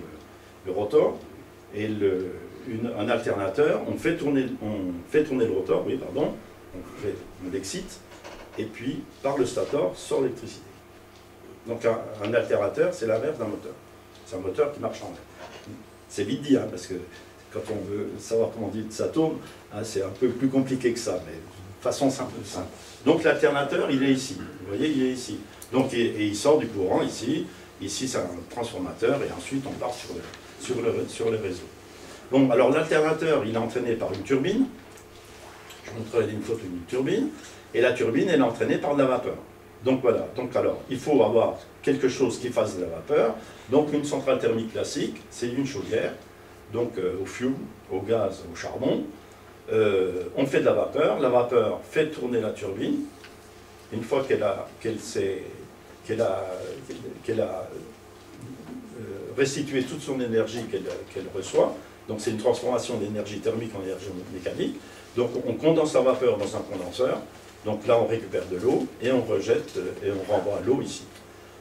Speaker 1: le rotor, et un alternateur, on fait tourner le rotor, oui, pardon, on l'excite, et puis par le stator sort l'électricité. Donc un alternateur, c'est l'inverse d'un moteur. C'est un moteur qui marche en l'air. C'est vite dit, hein, parce que quand on veut savoir comment ça tourne, hein, c'est un peu plus compliqué que ça, mais de façon simple. Donc l'alternateur, il est ici. Vous voyez, il est ici. Donc, et il sort du courant ici. Ici, c'est un transformateur, et ensuite, on part sur le réseau. Bon, alors l'alternateur, il est entraîné par une turbine. Je vous montrerai une photo d'une turbine. Et la turbine, elle est entraînée par de la vapeur. Donc voilà, alors, il faut avoir quelque chose qui fasse de la vapeur. Donc une centrale thermique classique, c'est une chaudière, donc au fioul, au gaz, au charbon. On fait de la vapeur fait tourner la turbine. Une fois qu'elle a restitué toute son énergie qu'elle reçoit, donc c'est une transformation d'énergie thermique en énergie mécanique. Donc on condense la vapeur dans un condenseur. Donc là, on récupère de l'eau et on rejette et on renvoie l'eau ici.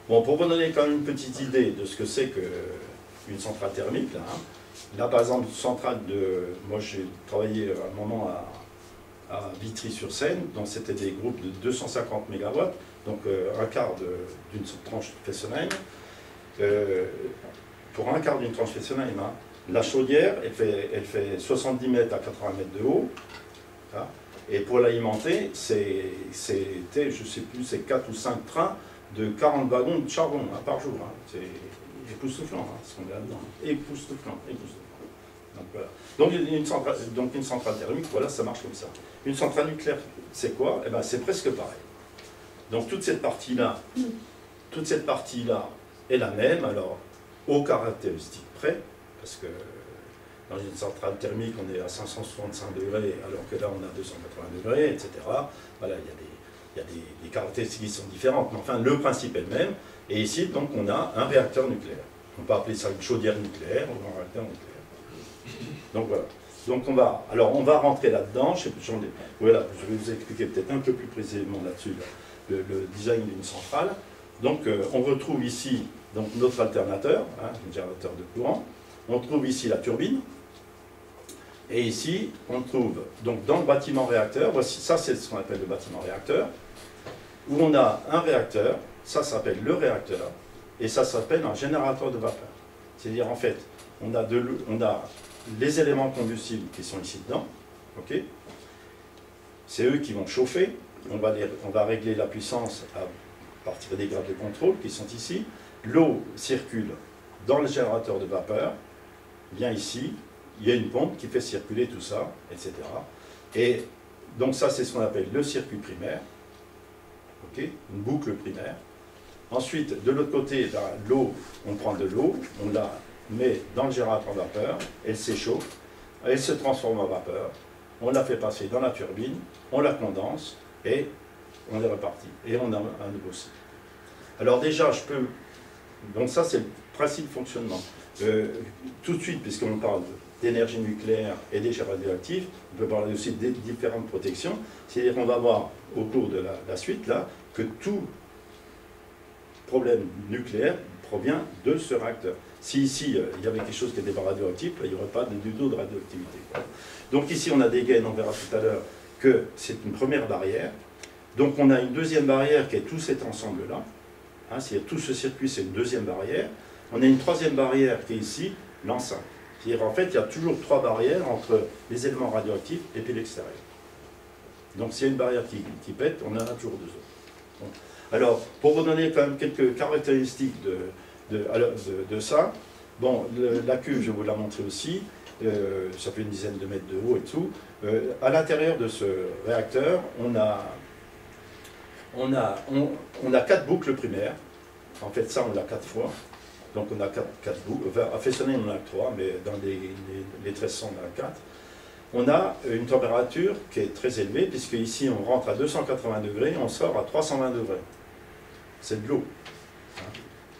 Speaker 1: Bon, pour vous donner quand même une petite idée de ce que c'est qu'une centrale thermique, là, par exemple, une centrale moi, j'ai travaillé à un moment à Vitry-sur-Seine, donc c'était des groupes de 250 MW, donc un quart d'une tranche Fessenheim. Pour un quart d'une tranche Fessenheim, hein, la chaudière, elle fait 70 mètres à 80 mètres de haut. Hein. Et pour l'alimenter, c'était, je ne sais plus, c'est 4 ou 5 trains de 40 wagons de charbon hein, par jour. Hein. C'est époustouflant, hein, ce qu'on a là-dedans. Époustouflant. Donc, voilà. Donc une centrale thermique, voilà, ça marche comme ça. Une centrale nucléaire, c'est quoi? Eh ben, c'est presque pareil. Donc toute cette partie-là est la même, alors aux caractéristiques près, parce que dans une centrale thermique, on est à 565 degrés, alors que là, on a 280 degrés, etc. Voilà, il y a Il y a des caractéristiques qui sont différentes, mais enfin, le principe est le même. Et ici, donc, on a un réacteur nucléaire. On peut appeler ça une chaudière nucléaire ou un réacteur nucléaire. Donc voilà. Donc on va rentrer là-dedans. Voilà, je vais vous expliquer peut-être un peu plus précisément là-dessus le design d'une centrale. Donc on retrouve ici donc, notre alternateur, hein, un générateur de courant. On trouve ici la turbine. Et ici, on trouve donc dans le bâtiment réacteur, voici, ça c'est ce qu'on appelle le bâtiment réacteur, où on a un réacteur, ça s'appelle le réacteur, et ça s'appelle un générateur de vapeur. C'est-à-dire en fait, on a les éléments combustibles qui sont ici dedans, ok. C'est eux qui vont chauffer, on va régler la puissance à partir des grades de contrôle qui sont ici. L'eau circule dans le générateur de vapeur, vient ici, il y a une pompe qui fait circuler tout ça, etc. Et donc ça, c'est ce qu'on appelle le circuit primaire, ok, une boucle primaire. Ensuite, de l'autre côté, l'eau, on prend de l'eau, on la met dans le générateur de vapeur, elle s'échauffe, elle se transforme en vapeur, on la fait passer dans la turbine, on la condense, et on est reparti. Et on a un nouveau cycle. Alors déjà, donc ça, c'est le principe de fonctionnement. Tout de suite, puisqu'on parle d'énergie nucléaire et déchets radioactifs, on peut parler aussi des différentes protections. C'est-à-dire qu'on va voir au cours de la suite, là, que tout problème nucléaire provient de ce réacteur. Si ici, il y avait quelque chose qui n'était pas radioactif, il n'y aurait pas du tout de radioactivité. Donc ici, on a des gaines, on verra tout à l'heure, que c'est une première barrière. Donc on a une deuxième barrière qui est tout cet ensemble-là. Hein, c'est-à-dire tout ce circuit, c'est une deuxième barrière. On a une troisième barrière qui est ici, l'enceinte. C'est-à-dire en fait, il y a toujours trois barrières entre les éléments radioactifs et puis l'extérieur. Donc s'il y a une barrière qui pète, on en a toujours deux autres. Bon. Alors, pour vous donner quand même quelques caractéristiques de ça, bon, la cuve, je vais vous la montrer aussi, ça fait une dizaine de mètres de haut et tout. À l'intérieur de ce réacteur, on a 4 boucles primaires. En fait, ça, on l'a 4 fois. Donc, on a 4 boucles. Enfin, à Fessenheim, on en a 3, mais dans les 1300, on en a 4. On a une température qui est très élevée, puisque ici, on rentre à 280 degrés, on sort à 320 degrés. C'est de l'eau.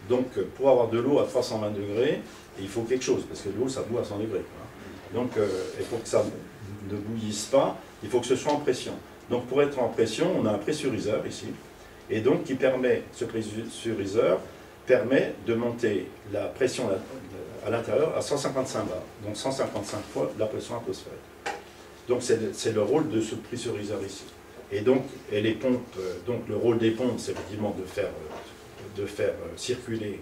Speaker 1: Donc, pour avoir de l'eau à 320 degrés, il faut quelque chose, parce que l'eau, ça bout à 100 degrés. Donc, et pour que ça ne bouillisse pas, il faut que ce soit en pression. Donc, pour être en pression, on a un pressuriseur ici, et donc qui permet, ce pressuriseur permet de monter la pression à l'intérieur à 155 bars, donc 155 fois la pression atmosphérique. Donc, c'est le rôle de ce pressuriseur ici. Et donc, les pompes, donc le rôle des pompes, c'est effectivement de faire circuler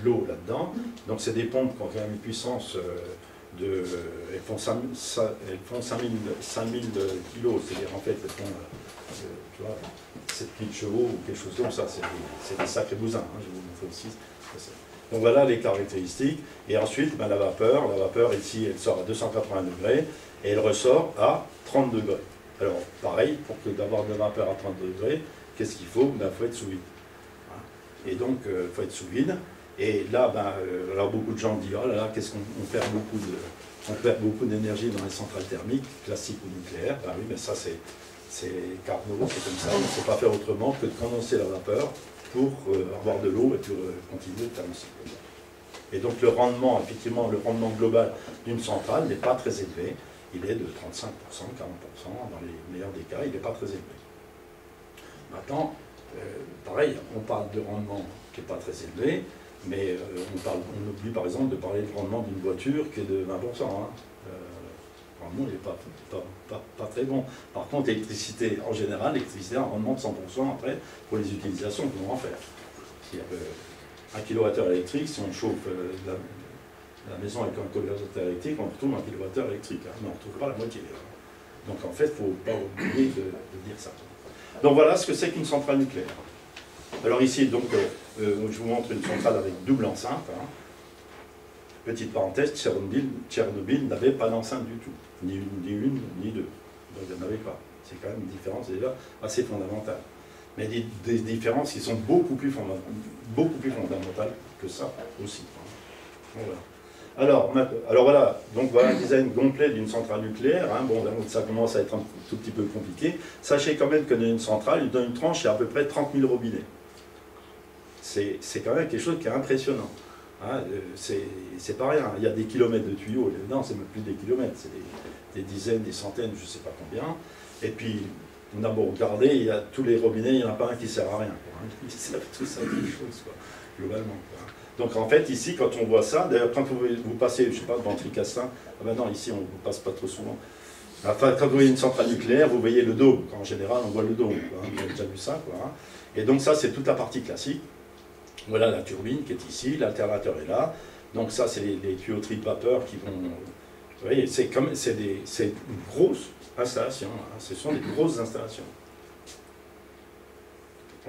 Speaker 1: l'eau là-dedans. Donc, c'est des pompes qui ont quand même une puissance elles font 5000 kilos, c'est-à-dire en fait, elles font tu vois, 7000 chevaux ou quelque chose comme ça. C'est des sacrés bousins, hein, je vais vous montrer aussi. Donc voilà les caractéristiques. Et ensuite, ben, la vapeur ici, elle sort à 280 degrés et elle ressort à 30 degrés. Alors, pareil, pour d'avoir de la vapeur à 30 degrés, qu'est-ce qu'il faut? Ben, faut être sous vide. Et donc, il faut être sous vide. Et là, ben, alors beaucoup de gens disent, oh là là, qu'est-ce qu'on perd beaucoup d'énergie dans les centrales thermiques, classiques ou nucléaires. Ben oui, mais ça, c'est Carnot, c'est comme ça. On ne sait pas faire autrement que de condenser la vapeur pour avoir de l'eau et pour continuer de thermosier. Et donc, le rendement, effectivement, le rendement global d'une centrale n'est pas très élevé. Il est de 35%, 40%, dans les meilleurs des cas, il n'est pas très élevé. Maintenant, pareil, on parle de rendement qui n'est pas très élevé, mais on oublie par exemple de parler du rendement d'une voiture qui est de 20%. Hein. Le rendement n'est pas très bon. Par contre, l'électricité, en général, l'électricité a un rendement de 100% après pour les utilisations qu'on va en faire. S'il y a 1 kWh électrique, si on chauffe la maison avec 1 kWh électrique, on retrouve 1 kWh électrique, hein, mais on ne retrouve pas la moitié. Donc en fait, il ne faut pas oublier de dire ça. Donc voilà ce que c'est qu'une centrale nucléaire. Alors ici, donc, je vous montre une centrale avec double enceinte. Hein. Petite parenthèse, Tchernobyl n'avait pas d'enceinte du tout. Ni une, ni deux. Donc il n'y en avait pas. C'est quand même une différence déjà assez fondamentale. Mais des différences qui sont beaucoup plus fondamentales que ça aussi. Voilà. Alors voilà, donc voilà le design complet d'une centrale nucléaire. Hein. Bon, ça commence à être un tout petit peu compliqué. Sachez quand même que dans une centrale, dans une tranche, il y a à peu près 30 000 robinets. C'est quand même quelque chose qui est impressionnant. Hein. C'est pas rien. Il y a des kilomètres de tuyaux. Non, c'est même plus des kilomètres, c'est des dizaines, des centaines, je ne sais pas combien. Et puis, on a beau regarder, il y a tous les robinets, il n'y en a pas un qui sert à rien. Quoi, hein. Ils servent tous à quelque chose, quoi, globalement. Quoi. Donc en fait, ici, quand on voit ça, d'ailleurs, quand vous passez, je ne sais pas, devant Tricastin, ah ben non, ici, on ne passe pas trop souvent. Enfin, quand vous voyez une centrale nucléaire, vous voyez le dôme. En général, on voit le dôme. Quoi, hein. Vous avez déjà vu ça, quoi, hein. Et donc ça, c'est toute la partie classique. Voilà la turbine qui est ici, l'alternateur est là. Donc ça, c'est les tuyauteries de vapeur qui vont... Vous voyez, c'est une grosse installation. Hein. Ce sont des grosses installations.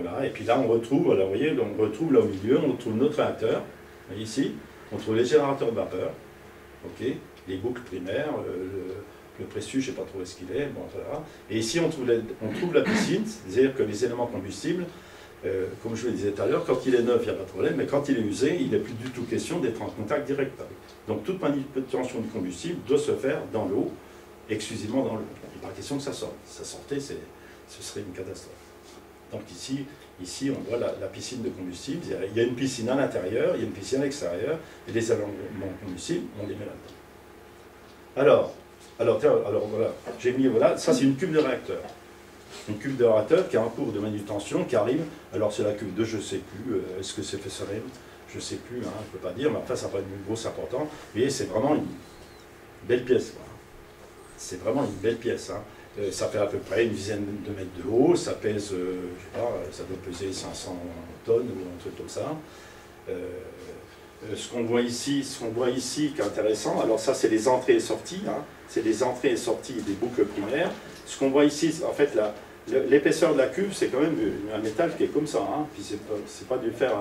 Speaker 1: Voilà, et puis là, on retrouve, voilà, vous voyez, on retrouve là au milieu, on retrouve notre réacteur. Ici, on trouve les générateurs de vapeur, ok, les boucles primaires, le précieux, je ne sais pas trop où est-ce qu'il est, bon, voilà. Et ici, on trouve la piscine, c'est-à-dire que les éléments combustibles, comme je vous le disais tout à l'heure, quand il est neuf, il n'y a pas de problème, mais quand il est usé, il n'est plus du tout question d'être en contact direct avec. Donc toute manipulation du combustible doit se faire dans l'eau, exclusivement dans l'eau. Il n'est pas question que ça sorte. Si ça sortait, ce serait une catastrophe. Donc ici on voit la piscine de combustible. Il y a une piscine à l'intérieur, il y a une piscine à l'extérieur, et les éléments combustibles, on les met là-dedans. Alors voilà, j'ai mis, voilà, ça c'est une cuve de réacteur. Une cuve de réacteur qui est en cours de manutention, qui arrive. Alors c'est la cuve de je ne sais plus, est-ce que c'est Fessenheim? Je ne sais plus, hein, je ne peux pas dire, mais enfin ça n'a pas une grosse importance. Vous voyez, c'est vraiment une belle pièce. C'est vraiment une belle pièce. Hein. Ça fait à peu près une dizaine de mètres de haut, ça pèse, je ne sais pas, ça doit peser 500 tonnes ou un truc comme ça. Ce qu'on voit ici qui est intéressant, alors ça c'est les entrées et sorties, hein. C'est les entrées et sorties des boucles primaires. Ce qu'on voit ici, en fait, l'épaisseur de la cuve, c'est quand même un métal qui est comme ça, hein. Puis c'est pas du fer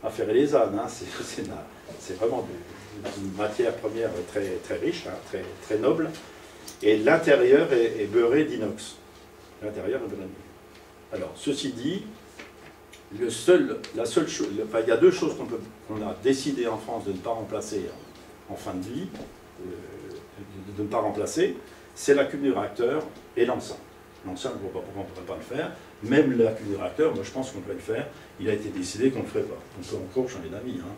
Speaker 1: à ferrer les ânes, hein. C'est vraiment une matière première très, très riche, hein, très, très noble. Et l'intérieur est beurré d'inox. L'intérieur est beurré d'inox. Alors, ceci dit, la seule chose, enfin, il y a deux choses qu'on a décidé en France de ne pas remplacer en fin de vie, de ne pas remplacer, c'est la cuve du réacteur et l'enceinte. L'enceinte, je ne vois pas pourquoi on ne pourrait pas le faire. Même la cuve du réacteur, moi je pense qu'on peut le faire. Il a été décidé qu'on ne le ferait pas. On peut encore changer d'avis. Hein.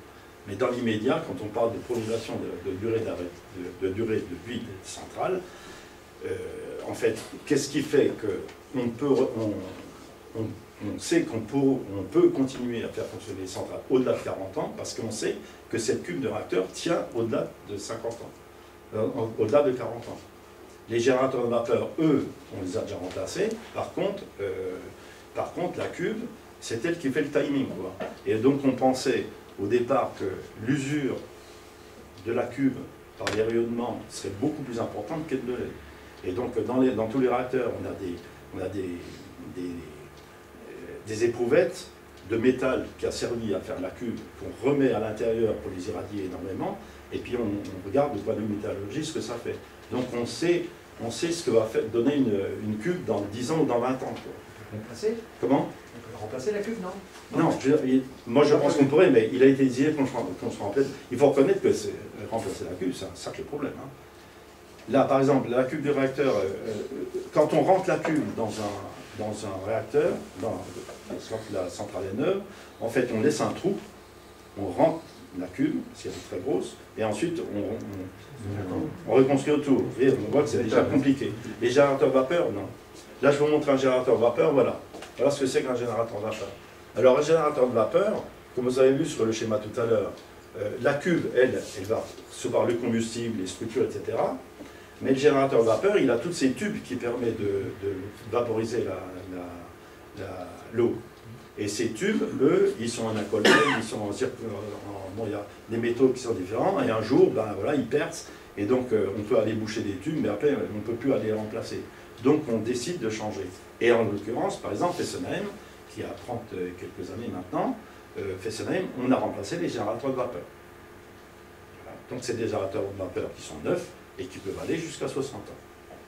Speaker 1: Mais dans l'immédiat, quand on parle de prolongation de durée de vie des centrales, en fait, qu'est-ce qui fait qu'on sait qu'on peut continuer à faire fonctionner les centrales au-delà de 40 ans, parce qu'on sait que cette cuve de réacteur tient au-delà de 50 ans, au-delà de 40 ans. Les générateurs de vapeur, eux, on les a déjà remplacés. Par contre, la cuve, c'est elle qui fait le timing, quoi. Et donc on pensait au départ que l'usure de la cuve par les rayonnements serait beaucoup plus importante qu'elle ne l'est. Et donc dans tous les réacteurs, on a des éprouvettes de métal qui a servi à faire la cuve, qu'on remet à l'intérieur pour les irradier énormément, et puis on regarde du point de vue métallurgique ce que ça fait. Donc on sait ce que va donner une cuve dans 10 ans ou dans 20 ans. Quoi.
Speaker 3: Remplacer?
Speaker 1: Comment?
Speaker 3: On peut remplacer la cuve, non?
Speaker 1: Non, moi je pense qu'on pourrait, mais il a été décidé qu'on se remplace. Il faut reconnaître que remplacer la cuve, c'est un sacré problème. Hein. Là, par exemple, la cuve du réacteur, quand on rentre la cuve dans un réacteur, quand la centrale est neuve, en fait, on laisse un trou, on rentre la cuve, si elle est très grosse, et ensuite on reconstruit autour. Et on voit que c'est déjà compliqué. Les générateurs vapeur, non. Là, je vais vous montrer un générateur vapeur, voilà. Voilà ce que c'est qu'un générateur vapeur. Alors, un générateur de vapeur, comme vous avez vu sur le schéma tout à l'heure, la cuve, elle va recevoir le combustible, les structures, etc. Mais le générateur vapeur, il a tous ces tubes qui permettent de vaporiser l'eau. Et ces tubes, eux, ils sont en incolore, ils sont en bon, il y a des métaux qui sont différents, et un jour, ben, voilà, ils percent, et donc on peut aller boucher des tubes, mais après, on ne peut plus aller les remplacer. Donc on décide de changer. Et en l'occurrence, par exemple, Fessenheim, qui a 30 quelques années maintenant, Fessenheim, on a remplacé les générateurs de vapeur. Voilà. Donc c'est des générateurs de vapeur qui sont neufs, et qui peuvent aller jusqu'à 60 ans.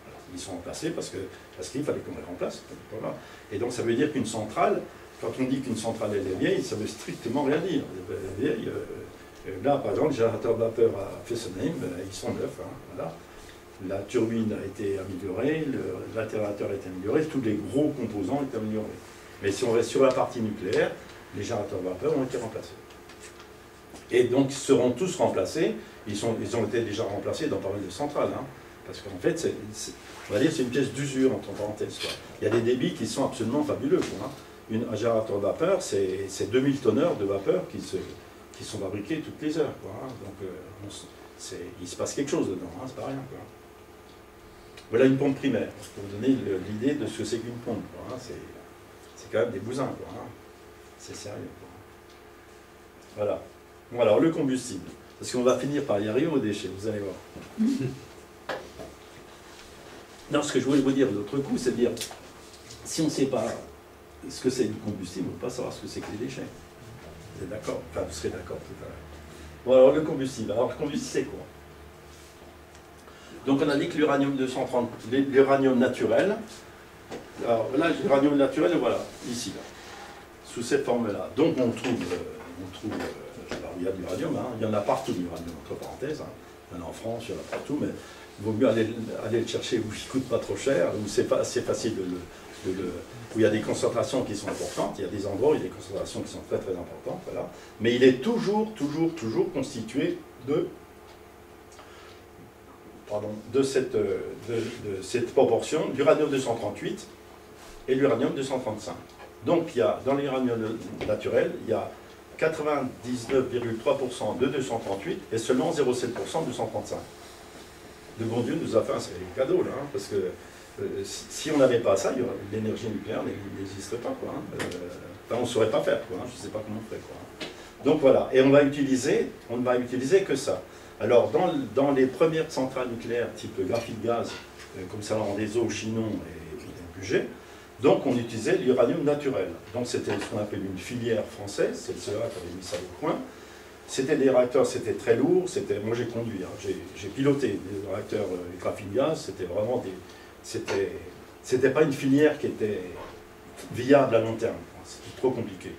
Speaker 1: Alors, ils sont remplacés parce qu'il fallait qu'on les remplace. Voilà. Et donc ça veut dire qu'une centrale, quand on dit qu'une centrale elle est vieille, ça ne veut strictement rien dire. Elle est vieille, Là, par exemple, le générateur de vapeur à Fessenheim, ils sont neufs. Hein, voilà. La turbine a été améliorée, l'altérateur a été amélioré, tous les gros composants ont été améliorés. Mais si on reste sur la partie nucléaire, les générateurs de vapeur ont été remplacés. Et donc, ils seront tous remplacés. Ils ont été déjà remplacés dans pas mal de centrales. Hein, parce qu'en fait, on va dire c'est une pièce d'usure, entre parenthèses. Quoi. Il y a des débits qui sont absolument fabuleux. Quoi, hein. Un générateur de vapeur, c'est 2000 tonneurs de vapeur qui sont fabriqués toutes les heures. Quoi, hein. Donc, il se passe quelque chose dedans, hein, c'est pas rien. Quoi. Voilà une pompe primaire, pour vous donner l'idée de ce que c'est qu'une pompe. Quoi, hein. C'est quand même des bousins. Quoi, hein. C'est sérieux. Quoi. Voilà. Bon, alors, le combustible. Parce qu'on va finir par y arriver aux déchets, vous allez voir. Non, ce que je voulais vous dire de l'autre coup, c'est de dire, si on ne sait pas ce que c'est du combustible, on ne peut pas savoir ce que c'est que les déchets. Vous êtes d'accord? Enfin, vous serez d'accord tout à l'heure. Bon, alors le combustible. Alors, le combustible, c'est quoi? Donc, on a dit que l'uranium 230, l'uranium naturel, alors là, l'uranium naturel, voilà, ici, là, sous cette forme-là. Donc, on trouve alors, il y a de l'uranium, hein, il y en a partout de l'uranium, entre parenthèses, hein. Il y en a en France, il y en a partout, mais il vaut mieux aller le chercher où il ne coûte pas trop cher, où c'est assez facile où il y a des concentrations qui sont importantes, il y a des endroits où il y a des concentrations qui sont très très importantes, voilà. Mais il est toujours constitué de cette proportion d'uranium 238 et l'uranium 235. Donc il y a, dans l'uranium naturel, il y a 99,3% de 238 et seulement 0,7% de 235. Le bon Dieu nous a fait un sacré cadeau là, hein, parce que si on n'avait pas ça, l'énergie nucléaire n'existerait pas. Quoi, hein. Enfin, on ne saurait pas faire, quoi, hein, je ne sais pas comment on ferait. Quoi, hein. Donc voilà, et on ne va utiliser que ça. Alors dans les premières centrales nucléaires, type graphite gaz, comme ça en des eaux, Chinon et Puget, donc on utilisait l'uranium naturel. Donc c'était ce qu'on appelle une filière française, c'est le CEA qui avait mis ça au point. C'était des réacteurs, c'était très lourd, moi j'ai conduit, hein, j'ai piloté des réacteurs graphite gaz, c'était vraiment c'était pas une filière qui était viable à long terme, c'était trop compliqué,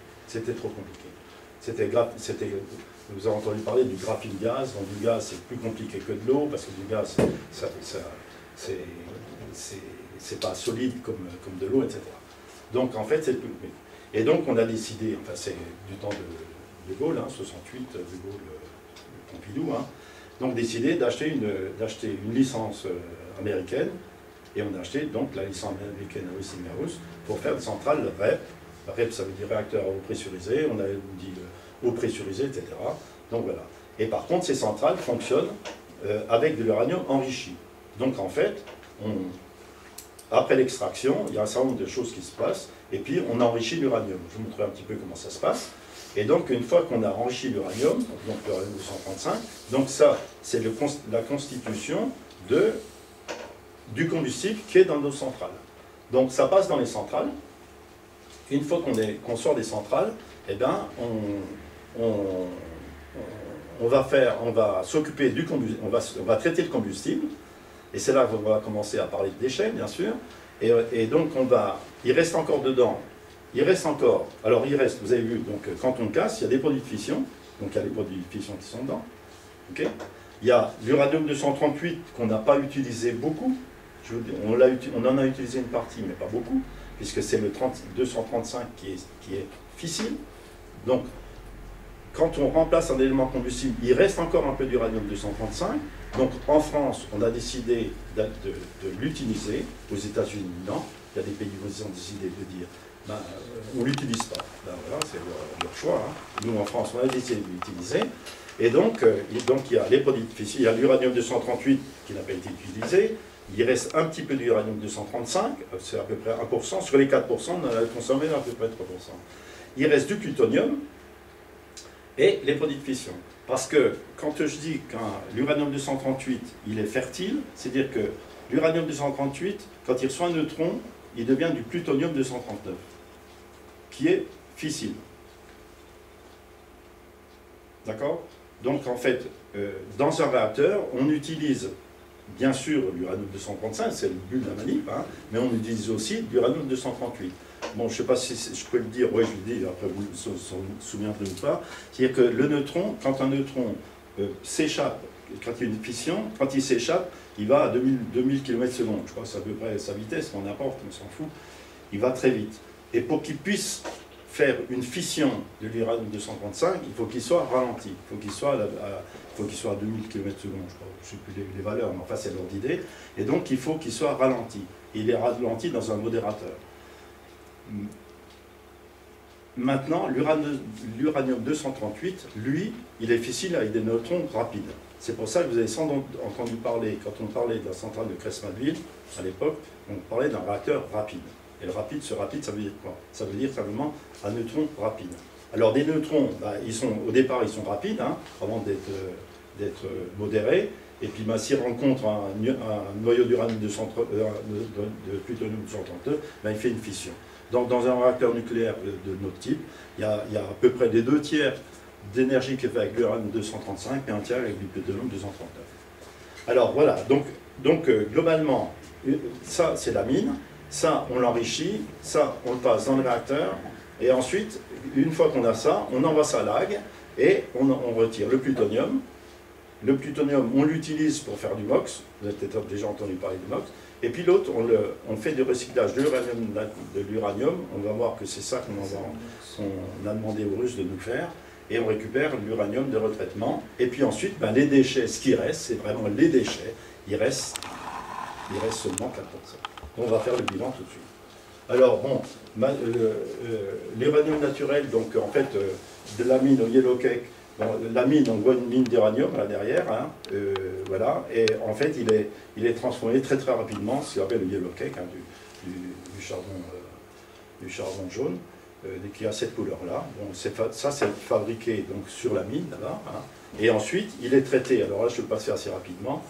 Speaker 1: vous avez entendu parler du graphite gaz, donc du gaz c'est plus compliqué que de l'eau, parce que du gaz c'est pas solide comme de l'eau, etc. Donc en fait, c'est plus. Et donc on a décidé, enfin c'est du temps de Gaulle, hein, 68, de Gaulle, Pompidou, hein, donc décidé d'acheter une licence américaine, et on a acheté donc la licence américaine à Westinghouse pour faire des centrales REP. REP ça veut dire réacteur à eau pressurisée, on a dit eau pressurisée, etc. Donc voilà. Et par contre, ces centrales fonctionnent avec de l'uranium enrichi. Donc en fait, après l'extraction, il y a un certain nombre de choses qui se passent, et puis on enrichit l'uranium. Je vous montrerai un petit peu comment ça se passe. Et donc, une fois qu'on a enrichi l'uranium, donc l'uranium 235, donc ça, c'est la constitution du combustible qui est dans nos centrales. Donc ça passe dans les centrales. Une fois qu'on sort des centrales, eh ben, on va s'occuper du combustible, on va traiter le combustible, et c'est là qu'on va commencer à parler de déchets, bien sûr, et donc il reste encore dedans, vous avez vu, donc quand on casse, il y a des produits de fission, donc il y a des produits de fission qui sont dedans, okay. Il y a l'uranium 238 qu'on n'a pas utilisé beaucoup, on en a utilisé une partie, mais pas beaucoup, puisque c'est le 235 qui est fissile, donc quand on remplace un élément combustible, il reste encore un peu d'uranium 235. Donc en France, on a décidé de l'utiliser. Aux États-Unis, non. Il y a des pays où ils ont décidé de dire on ne l'utilise pas. Ben, voilà, c'est leur choix. Hein. Nous, en France, on a décidé de l'utiliser. Et donc, il y a les produits de fission. Il y a l'uranium 238 qui n'a pas été utilisé. Il reste un petit peu d'uranium 235, c'est à peu près 1%. Sur les 4%, on en a consommé à peu près 3%. Il reste du plutonium et les produits de fission. Parce que quand je dis que l'uranium 238, il est fertile, c'est-à-dire que l'uranium 238, quand il reçoit un neutron, il devient du plutonium 239, qui est fissile. D'accord? Donc en fait, dans un réacteur, on utilise bien sûr l'uranium 235, c'est le but de la manip, hein, mais on utilise aussi l'uranium 238. bon, je ne sais pas si je peux le dire, oui, je le dis, après vous vous souviendrez ou pas, c'est-à-dire que le neutron, quand un neutron s'échappe, quand il y a une fission, quand il s'échappe, il va à 2000 km/s, je crois que c'est à peu près sa vitesse, mais n'importe, on s'en fout, il va très vite. Et pour qu'il puisse faire une fission de l'uranium-235, il faut qu'il soit ralenti, il faut qu'il soit à 2000 km/s, je crois, je ne sais plus les valeurs, mais enfin c'est l'ordre d'idée, et donc il faut qu'il soit ralenti. Il est ralenti dans un modérateur. Maintenant, l'uranium-238, lui, il est fissile avec des neutrons rapides. C'est pour ça que vous avez sans doute entendu parler, quand on parlait de la centrale de Cresmatville, à l'époque, on parlait d'un réacteur rapide. Et le rapide, ça veut dire quoi? Ça veut dire simplement un neutron rapide. Alors des neutrons, bah, au départ, ils sont rapides, hein, avant d'être modérés. Et puis bah, s'ils rencontrent un noyau d'uranium de plutonium-232, bah, il fait une fission. Donc dans un réacteur nucléaire de notre type, il y a à peu près les 2/3 d'énergie qui est faite avec l'uranium-235 et un tiers avec du plutonium-239. Alors voilà, donc globalement, ça c'est la mine. Ça, on l'enrichit, ça, on le passe dans le réacteur, et ensuite, une fois qu'on a ça, on envoie ça à l'AG, et on retire le plutonium. Le plutonium, on l'utilise pour faire du MOX, vous avez peut-être déjà entendu parler du MOX, et puis l'autre, on fait du recyclage de l'uranium, on va voir que c'est ça qu'on a demandé aux Russes de nous faire, et on récupère l'uranium de retraitement, et puis ensuite, ben, les déchets, ce qui reste, c'est vraiment les déchets, il reste seulement 4%. On va faire le bilan tout de suite. Alors, bon, l'uranium naturel, donc en fait, de la mine au Yellow Cake, bon, la mine, on voit une mine d'uranium là derrière, hein, voilà, et en fait, il est transformé très très rapidement, ce qu'on appelle le Yellow Cake, hein, du charbon jaune, qui a cette couleur-là. Bon, ça, c'est fabriqué donc, sur la mine, là-bas, hein, et ensuite, il est traité, alors là, je vais le passer assez rapidement.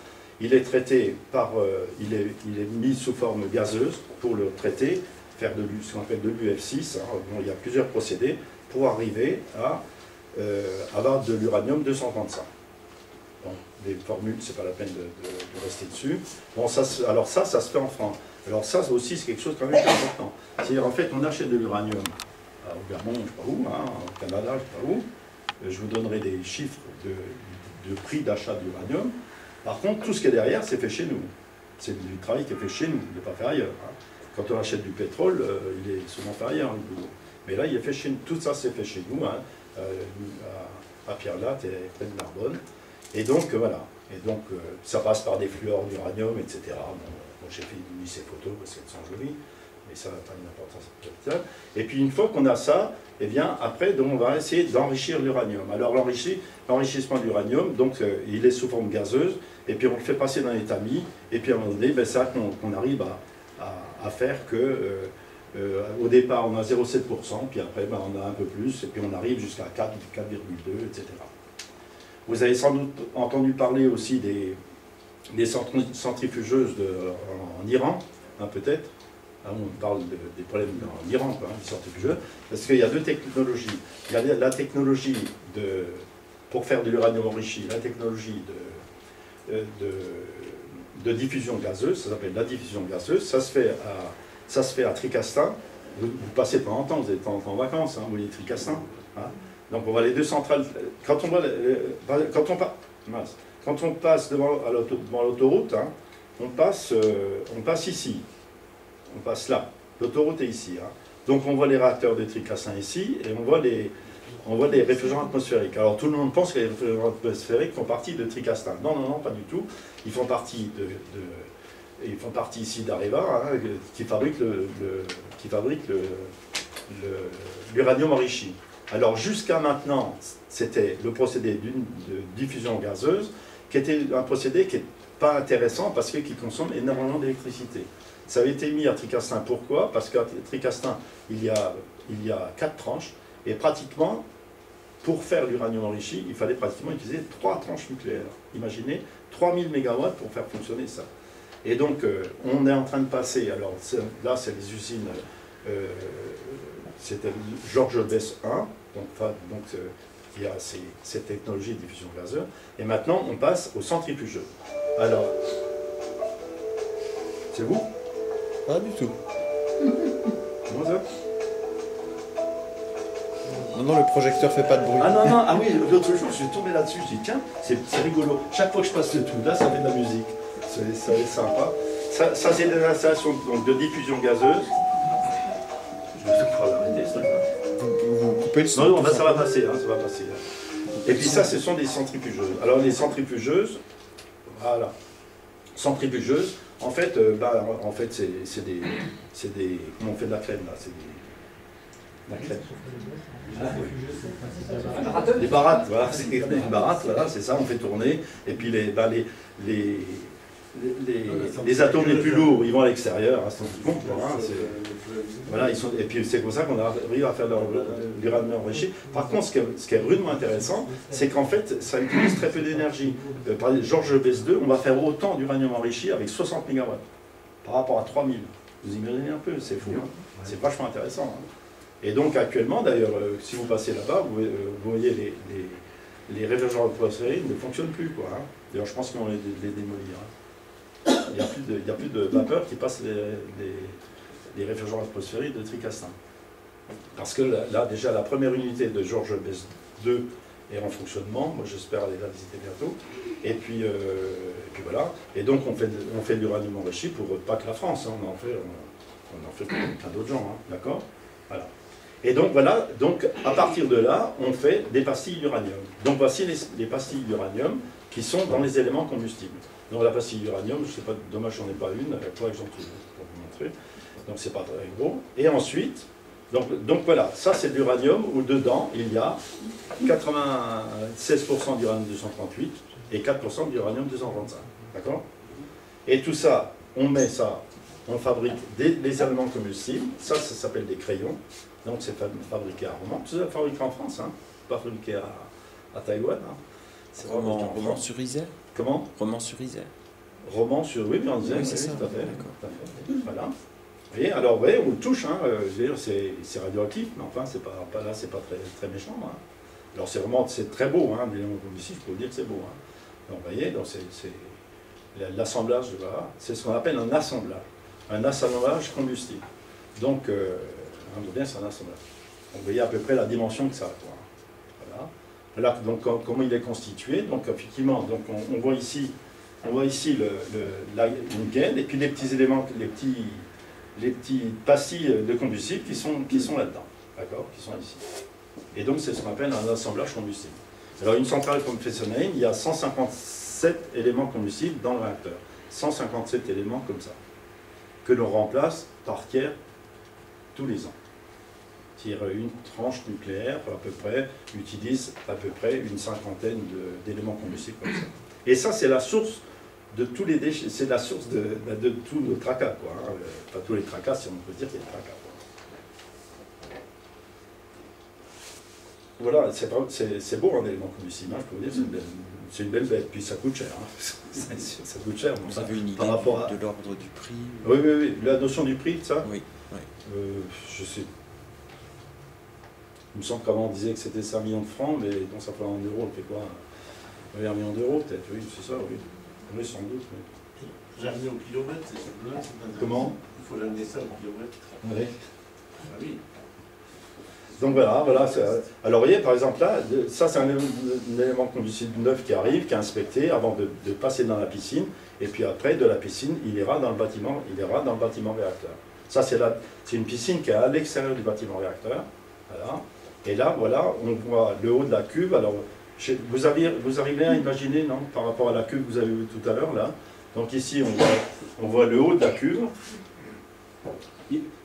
Speaker 1: Il est traité par, il est mis sous forme gazeuse pour le traiter, faire ce qu'on appelle de l'UF6. Hein. Bon, il y a plusieurs procédés pour arriver à avoir de l'uranium-235. Bon, les formules, c'est pas la peine de rester dessus. Bon, alors ça se fait en France. Alors ça aussi, c'est quelque chose quand même important. C'est-à-dire, en fait, on achète de l'uranium au Gabon, je ne sais pas où, hein, au Canada, je ne sais pas où. Je vous donnerai des chiffres de prix d'achat d'uranium. Par contre, tout ce qui est derrière, c'est fait chez nous. C'est du travail qui est fait chez nous, il n'est pas fait ailleurs. Hein. Quand on achète du pétrole, il est souvent fait ailleurs, le boulot. Mais là, il est fait chez nous. Tout ça, c'est fait chez nous, hein, à Pierre-Latte et près de Narbonne. Et donc, voilà. Et donc, ça passe par des fluors d'uranium, etc. Bon, j'ai mis ces photos parce qu'elles sont jolies, mais ça n'a pas une importance capitale. Et puis, une fois qu'on a ça, eh bien, après, donc, on va essayer d'enrichir l'uranium. Alors, l'enrichissement de l'uranium, donc, il est sous forme gazeuse, et puis on le fait passer dans l'état mi, et puis à un moment donné, ben, c'est là qu'on arrive à faire que, au départ, on a 0,7%, puis après, ben, on a un peu plus, et puis on arrive jusqu'à 4, 4,2, etc. Vous avez sans doute entendu parler aussi des centrifugeuses en Iran, hein, peut-être. On parle des problèmes en Iran, quoi, des centrifugeuses, parce qu'il y a deux technologies. Il y a la technologie pour faire de l'uranium enrichi, la technologie de diffusion gazeuse, ça s'appelle la diffusion gazeuse, ça se fait à Tricastin. Vous passez pas longtemps, vous êtes en vacances, hein, vous voyez Tricastin. Hein. Donc on voit les deux centrales. Quand on passe devant l'autoroute, hein, on passe ici. On passe là. L'autoroute est ici. Hein. Donc on voit les réacteurs de Tricastin ici, et on voit les réfrigérants atmosphériques. Alors tout le monde pense que les réfrigérants atmosphériques font partie de Tricastin. Non, non, non, pas du tout. Ils font partie ici d'Areva, hein, qui fabrique l'uranium enrichi. Alors jusqu'à maintenant, c'était le procédé de diffusion gazeuse, qui était un procédé qui n'est pas intéressant parce qu'il consomme énormément d'électricité. Ça avait été mis à Tricastin. Pourquoi? Parce qu'à Tricastin, il y a 4 tranches, et pratiquement, pour faire l'uranium enrichi, il fallait pratiquement utiliser 3 tranches nucléaires. Imaginez, 3000 MW pour faire fonctionner ça. Et donc, on est en train de passer, alors là, c'est les usines, c'était Georges Bess 1, donc il y a cette technologie de diffusion gazeuse, et maintenant, on passe au centrifugeux. Alors, c'est vous?
Speaker 2: Pas du tout.
Speaker 1: Moi, Comment ça?
Speaker 2: Non, le projecteur fait pas de bruit.
Speaker 1: Ah non, non, ah oui, l'autre jour, je suis tombé là-dessus, je dis tiens, c'est rigolo. Chaque fois que je passe le truc là, ça fait de la musique. C'est sympa. Ça c'est des installations donc, de diffusion gazeuse. Je vais pouvoir l'arrêter, ça.
Speaker 2: Vous coupez le son.
Speaker 1: Non, non, bah, ça va passer, hein, ça va passer. Et puis ça, ce sont des centrifugeuses. Alors les centrifugeuses, voilà. Centrifugeuses, en fait, c'est des. Comment on fait de la crème là? C'est des. La crème. Des barattes, voilà, c'est des barattes, voilà, c'est ça, on fait tourner, et puis les atomes les plus lourds, ils vont à l'extérieur, hein, c'est bon, hein, voilà, et puis c'est pour ça qu'on arrive à faire l'uranium enrichi. Par contre, ce qui est rudement intéressant, c'est qu'en fait, ça utilise très peu d'énergie. Par exemple, Georges Best 2, on va faire autant d'uranium enrichi avec 60 MW par rapport à 3000. Vous imaginez un peu, c'est fou, hein, c'est vachement intéressant. Hein. Et donc actuellement, d'ailleurs, si vous passez là-bas, vous voyez les réfrigérateurs atmosphériques ne fonctionnent plus, quoi. Hein. D'ailleurs, je pense qu'on va les démolir. Hein. Il n'y a plus de vapeur qui passe les réfrigérateurs atmosphériques de Tricastin. Parce que là, déjà, la première unité de Georges Best 2 est en fonctionnement. Moi, j'espère aller la visiter bientôt. Et puis voilà. Et donc, on fait de l'uranium enrichi pour pas que la France. Hein. On en fait pour plein d'autres gens. Hein. D'accord? Voilà. Et donc voilà, donc à partir de là, on fait des pastilles d'uranium. Donc voici les pastilles d'uranium qui sont dans les éléments combustibles. Donc la pastille d'uranium, je ne sais pas, dommage j'en ai pas une, il faudrait que j'en trouve pour vous montrer. Donc c'est pas très gros. Et ensuite, donc voilà, ça c'est de l'uranium où dedans il y a 96% d'uranium 238 et 4% d'uranium 235. D'accord? Et tout ça, on met ça, on fabrique des éléments combustibles, ça s'appelle des crayons. Donc c'est fabriqué à Romans, tout ça fabriqué en France, hein, pas fabriqué à Taïwan. Hein. C'est
Speaker 2: Romans sur Isère.
Speaker 1: Comment?
Speaker 2: Romans sur Isère.
Speaker 1: Romans sur, oui, bien Isère,
Speaker 2: oui, c'est ça.
Speaker 1: Tout à fait. Voilà. Vous voyez, alors, vous voyez, on le touche, hein, je veux dire, c'est radioactif, mais enfin, c'est pas là, c'est pas très méchant. Hein. Alors c'est très beau, hein, ici, je peux vous dire que c'est beau. Hein. Donc, vous voyez, donc c'est l'assemblage, voilà, c'est ce qu'on appelle un assemblage combustible. Donc, bien, c'est un assemblage. Donc, vous voyez à peu près la dimension que ça a. Quoi. Voilà. Voilà donc, comment il est constitué. Donc, effectivement, donc, on voit ici, une gaine et puis les petits éléments, les petits pastilles de combustible qui sont là-dedans. D'accord? Qui sont ici. Et donc, c'est ce qu'on appelle un assemblage combustible. Alors, une centrale comme Fessenheim, il y a 157 éléments combustibles dans le réacteur. 157 éléments comme ça. Que l'on remplace par tiers tous les ans. C'est-à-dire une tranche nucléaire, à peu près, utilise à peu près une cinquantaine d'éléments combustibles comme ça. Et ça, c'est la source de tous les déchets, c'est la source de tous nos tracas, quoi. Hein. Pas tous les tracas, si on peut dire qu'il y a des tracas. Quoi. Voilà, c'est beau un élément combustible, hein, je peux vous dire, c'est une belle bête, puis ça coûte cher. Hein. Ça coûte cher.
Speaker 2: Vous avez une idée
Speaker 1: par rapport
Speaker 2: de l'ordre du prix?
Speaker 1: Oui, la notion du prix, ça?
Speaker 2: Oui.
Speaker 1: Je sais. Il me semble qu'avant on disait que c'était 5 millions de francs, mais bon, ça fait en euros, on fait quoi? 1 million d'euros peut-être, oui, c'est ça, oui. Oui, sans doute. Oui.
Speaker 5: L'amener au kilomètre, c'est ça.
Speaker 1: Comment?
Speaker 5: Il faut l'amener ça au kilomètre.
Speaker 1: Oui.
Speaker 5: Ah oui.
Speaker 1: Donc voilà. Alors vous voyez, par exemple là, ça c'est un élément combustible neuf qui arrive, qui est inspecté avant de passer dans la piscine, et puis après de la piscine, il ira dans le bâtiment réacteur. Ça c'est une piscine qui est à l'extérieur du bâtiment réacteur. Voilà. Et là, voilà, on voit le haut de la cuve. Alors, vous arrivez à imaginer, non, par rapport à la cuve que vous avez vue tout à l'heure, là. Donc ici, on voit le haut de la cuve.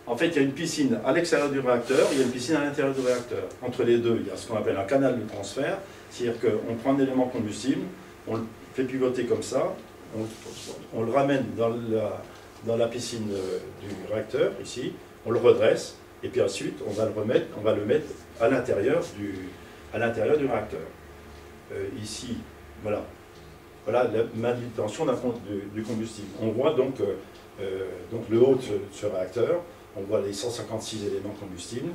Speaker 1: En fait, il y a une piscine à l'extérieur du réacteur, il y a une piscine à l'intérieur du réacteur. Entre les deux, il y a ce qu'on appelle un canal de transfert, c'est-à-dire qu'on prend un élément combustible, on le fait pivoter comme ça, on le ramène dans la piscine du réacteur, ici, on le redresse, et puis ensuite, on va le mettre à l'intérieur du réacteur. Ici, voilà. Voilà la manutention du combustible. On voit donc le haut de ce réacteur, on voit les 156 éléments combustibles,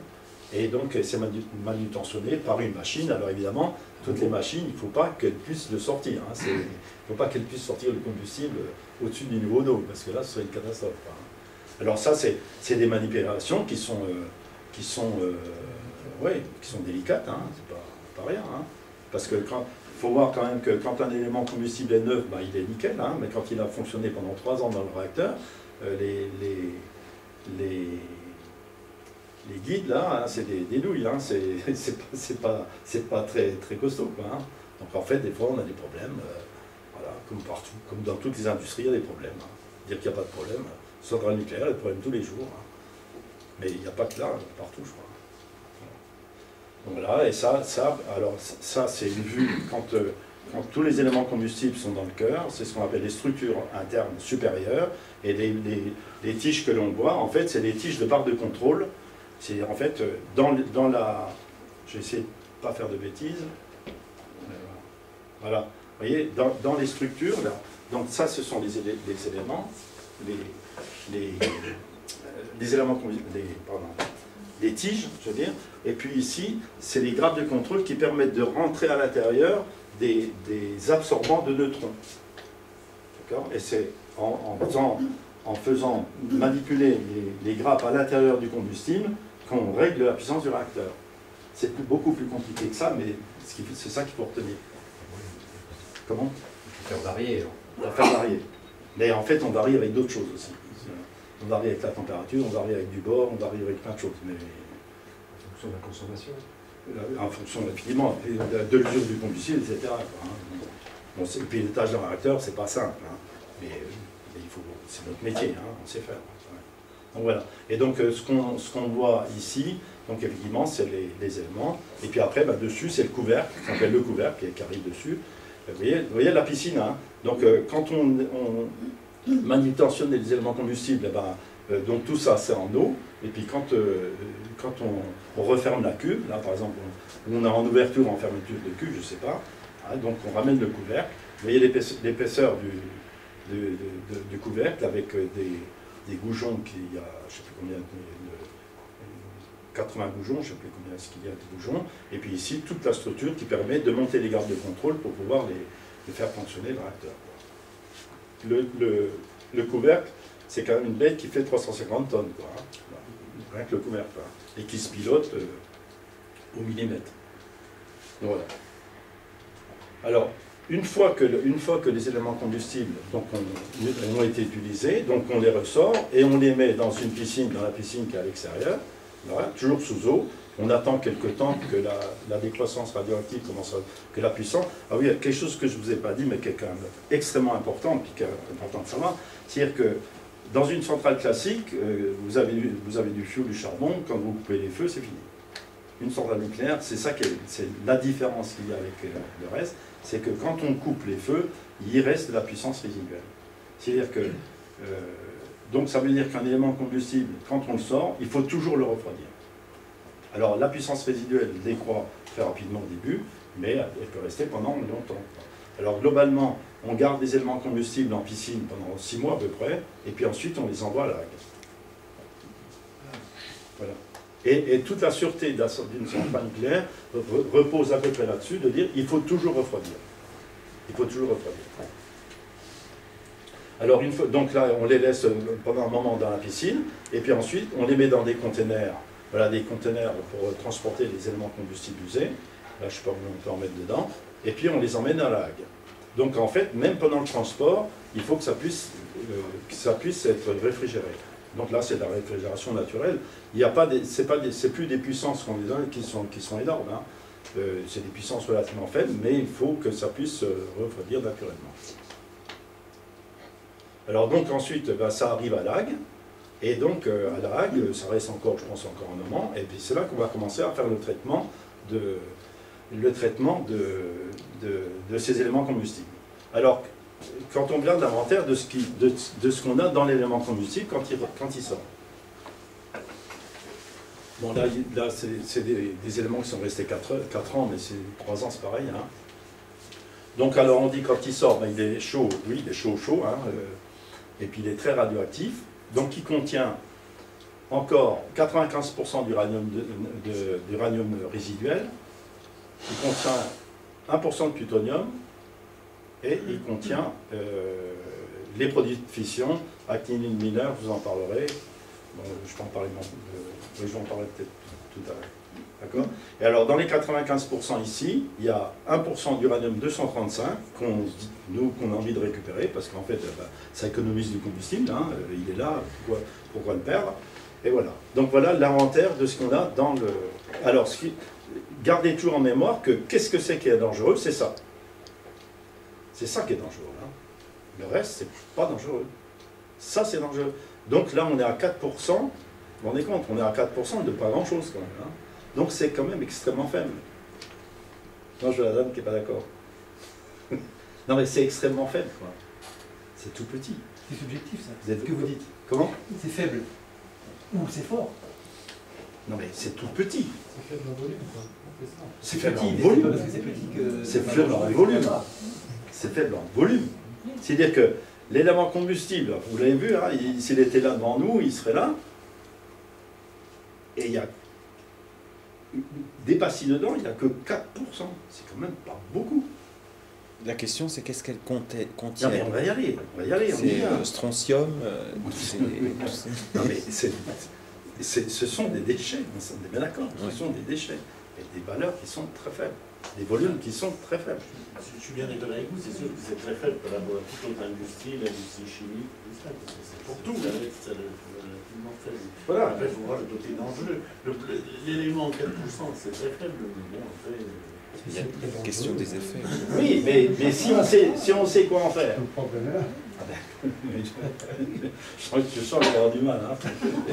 Speaker 1: et donc c'est manutentionné par une machine. Alors évidemment, toutes les machines, il ne faut pas qu'elles puissent le sortir. Hein. Il ne faut pas qu'elles puissent sortir le combustible au-dessus du niveau d'eau, parce que là, ce serait une catastrophe. Hein. Alors ça, c'est des manipulations qui sont délicates, hein, c'est pas rien. Hein, parce que faut voir quand même que quand un élément combustible est neuf, ben, il est nickel, hein, mais quand il a fonctionné pendant 3 ans dans le réacteur, les guides là, hein, c'est des douilles, hein, c'est pas très costaud, quoi, hein. Donc en fait, des fois, on a des problèmes, voilà, comme partout, comme dans toutes les industries, il y a des problèmes. Hein. Dire qu'il n'y a pas de problème, centrale nucléaire, il y a des problèmes tous les jours. Hein. Mais il n'y a pas que là, partout, je crois. Donc voilà, et ça c'est une vue quand tous les éléments combustibles sont dans le cœur, c'est ce qu'on appelle les structures internes supérieures, et les tiges que l'on voit, en fait, c'est les tiges de barre de contrôle. C'est en fait, dans la... Je vais essayer de ne pas faire de bêtises. Voilà, vous voyez, dans les structures, là, donc ça, ce sont les éléments, les éléments combustibles, les tiges, je veux dire, et puis ici, c'est les grappes de contrôle qui permettent de rentrer à l'intérieur des absorbants de neutrons. D'accord? Et c'est en faisant manipuler les grappes à l'intérieur du combustible qu'on règle la puissance du réacteur. C'est beaucoup plus compliqué que ça, mais c'est ça qu'il faut retenir. Comment?
Speaker 3: Il faut faire varier.
Speaker 1: On va faire varier. Mais en fait, on varie avec d'autres choses aussi. On varie avec la température, on varie avec du bord, on varie avec plein de choses. Mais
Speaker 3: En fonction de la consommation.
Speaker 1: En fonction, évidemment, de l'usure du combustible, etc. Quoi, hein. Bon, et puis l'étage d'un réacteur, c'est pas simple. Hein. Mais c'est notre métier, hein, on sait faire. Ouais. Donc voilà. Et donc ce qu'on voit ici, donc effectivement, c'est les éléments. Et puis après, bah, dessus, c'est le couvercle, qu'on appelle le couvercle qui arrive dessus. Vous voyez la piscine, hein. Donc quand on manutentionne les éléments combustibles, eh ben, donc tout ça c'est en eau, et puis quand on referme la cuve, là par exemple, on a en ouverture, en fermeture de cuve, je ne sais pas, hein, donc on ramène le couvercle, vous voyez l'épaisseur du couvercle avec des goujons qui a, je ne sais plus combien, 80 goujons, je ne sais plus combien est-ce qu'il y a de goujons, et puis ici toute la structure qui permet de monter les gardes de contrôle pour pouvoir les faire fonctionner le réacteur. Le couvercle, c'est quand même une bête qui fait 350 tonnes, quoi, hein. Rien que le couvercle, hein, et qui se pilote au millimètre. Donc, voilà. Alors, une fois que les éléments combustibles donc, ont été utilisés, donc on les ressort et on les met dans une piscine, dans la piscine qui est à l'extérieur, voilà, toujours sous eau. On attend quelque temps que la décroissance radioactive commence que la puissance... Ah oui, il y a quelque chose que je ne vous ai pas dit, mais qui est quand même extrêmement important, puis qui est important de savoir, c'est-à-dire que dans une centrale classique, vous avez du fioul, du charbon, quand vous coupez les feux, c'est fini. Une centrale nucléaire, c'est la différence qu'il y a avec le reste, c'est que quand on coupe les feux, il reste de la puissance résiduelle. C'est-à-dire que... donc ça veut dire qu'un élément combustible, quand on le sort, il faut toujours le refroidir. Alors la puissance résiduelle décroît très rapidement au début, mais elle peut rester pendant longtemps. Alors globalement, on garde des éléments combustibles en piscine pendant 6 mois à peu près, et puis ensuite on les envoie à l'AG. Voilà. Et toute la sûreté d'une centrale nucléaire repose à peu près là-dessus, de dire il faut toujours refroidir. Il faut toujours refroidir. Alors donc là, on les laisse pendant un moment dans la piscine, et puis ensuite on les met dans des containers. Voilà, des containers pour transporter les éléments combustibles usés. Là, je ne sais pas où on peut en mettre dedans. Et puis, on les emmène à la Hague. Donc, en fait, même pendant le transport, il faut que ça puisse être réfrigéré. Donc là, c'est de la réfrigération naturelle. C'est plus des puissances qu'on les a qui sont énormes. Hein. C'est des puissances relativement faibles, mais il faut que ça puisse refroidir naturellement. Alors, donc, ensuite, ça arrive à la Hague. Et donc, à la Hague, ça reste encore, je pense, encore un moment, et puis c'est là qu'on va commencer à faire le traitement de ces éléments combustibles. Alors, quand on regarde l'inventaire de ce qu'on a dans l'élément combustible quand il sort. Bon, là c'est des éléments qui sont restés 4 ans, mais c'est 3 ans, c'est pareil. Hein. Donc, alors, on dit quand il sort, ben, il est chaud, oui, il est chaud, hein, et puis il est très radioactif. Donc il contient encore 95% d'uranium résiduel, il contient 1% de plutonium, et il contient les produits de fission, actinine mineure, je vous en parlerai. Bon, je peux en parler, oui, je vais en parler peut-être tout à l'heure. D'accord? Et alors, dans les 95% ici, il y a 1% d'uranium-235 qu'on a envie de récupérer, parce qu'en fait, ça économise du combustible, hein, il est là, pourquoi le perdre? Et voilà. Donc voilà l'inventaire de ce qu'on a dans le... Alors, gardez toujours en mémoire que qu'est-ce que c'est qui est dangereux? C'est ça. C'est ça qui est dangereux. Hein. Le reste, c'est pas dangereux. Ça, c'est dangereux. Donc là, on est à 4%. Vous vous rendez compte? On est à 4% de pas grand-chose quand même. Hein. Donc c'est quand même extrêmement faible. Non, je la dame qui n'est pas d'accord. Non, mais c'est extrêmement faible, quoi. C'est tout petit.
Speaker 4: C'est subjectif, ça.
Speaker 1: Vous êtes...
Speaker 4: Ce que vous dites.
Speaker 1: Comment?
Speaker 4: C'est faible. Ou c'est fort.
Speaker 1: Non, mais c'est tout petit.
Speaker 4: C'est faible en volume, quoi.
Speaker 1: C'est faible en
Speaker 4: petit,
Speaker 1: volume.
Speaker 4: parce que c'est petit que...
Speaker 1: C'est faible en volume. C'est faible en volume. C'est-à-dire que l'élément combustible, vous l'avez vu, hein, s'il était là devant nous, il serait là. Et il y a des pastilles dedans, il n'y a que 4%. C'est quand même pas beaucoup.
Speaker 2: La question, c'est qu'est-ce qu'elle contient?
Speaker 1: Non, mais on va y aller. On va y aller.
Speaker 2: C'est strontium.
Speaker 1: Non, mais ce sont des déchets. On est bien d'accord. Ce sont des déchets. Et des valeurs qui sont très faibles. Des volumes qui sont très faibles.
Speaker 5: Je suis bien d'accord avec vous, c'est sûr que c'est très faible par rapport à toute autre industrie, l'industrie chimique, tout ça. C'est pour tout, c'est relativement faible.
Speaker 1: Voilà.
Speaker 5: Après, il faut voir le côté dangereux. L'élément 4%, c'est très faible, mais bon, après...
Speaker 2: Il y a la question des effets.
Speaker 1: Oui, mais si on sait quoi en faire.
Speaker 4: Le problème est là.
Speaker 1: Je sens qu'il va avoir du mal. Hein.